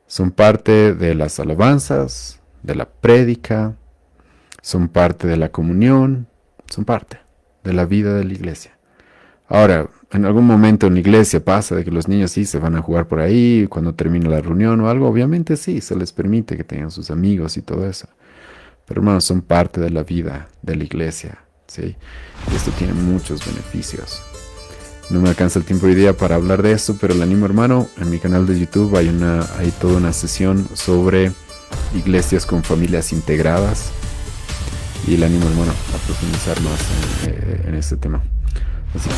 Son parte de las alabanzas, de la prédica, son parte de la comunión, son parte de la vida de la iglesia. Ahora, en algún momento en la iglesia pasa de que los niños sí se van a jugar por ahí cuando termina la reunión o algo. Obviamente sí, se les permite que tengan sus amigos y todo eso. Pero hermanos, son parte de la vida de la iglesia, ¿sí? Y esto tiene muchos beneficios. No me alcanza el tiempo hoy día para hablar de esto, pero le animo, hermano, en mi canal de YouTube hay toda una sesión sobre iglesias con familias integradas. Y le animo, hermano, a profundizar más en este tema. Así.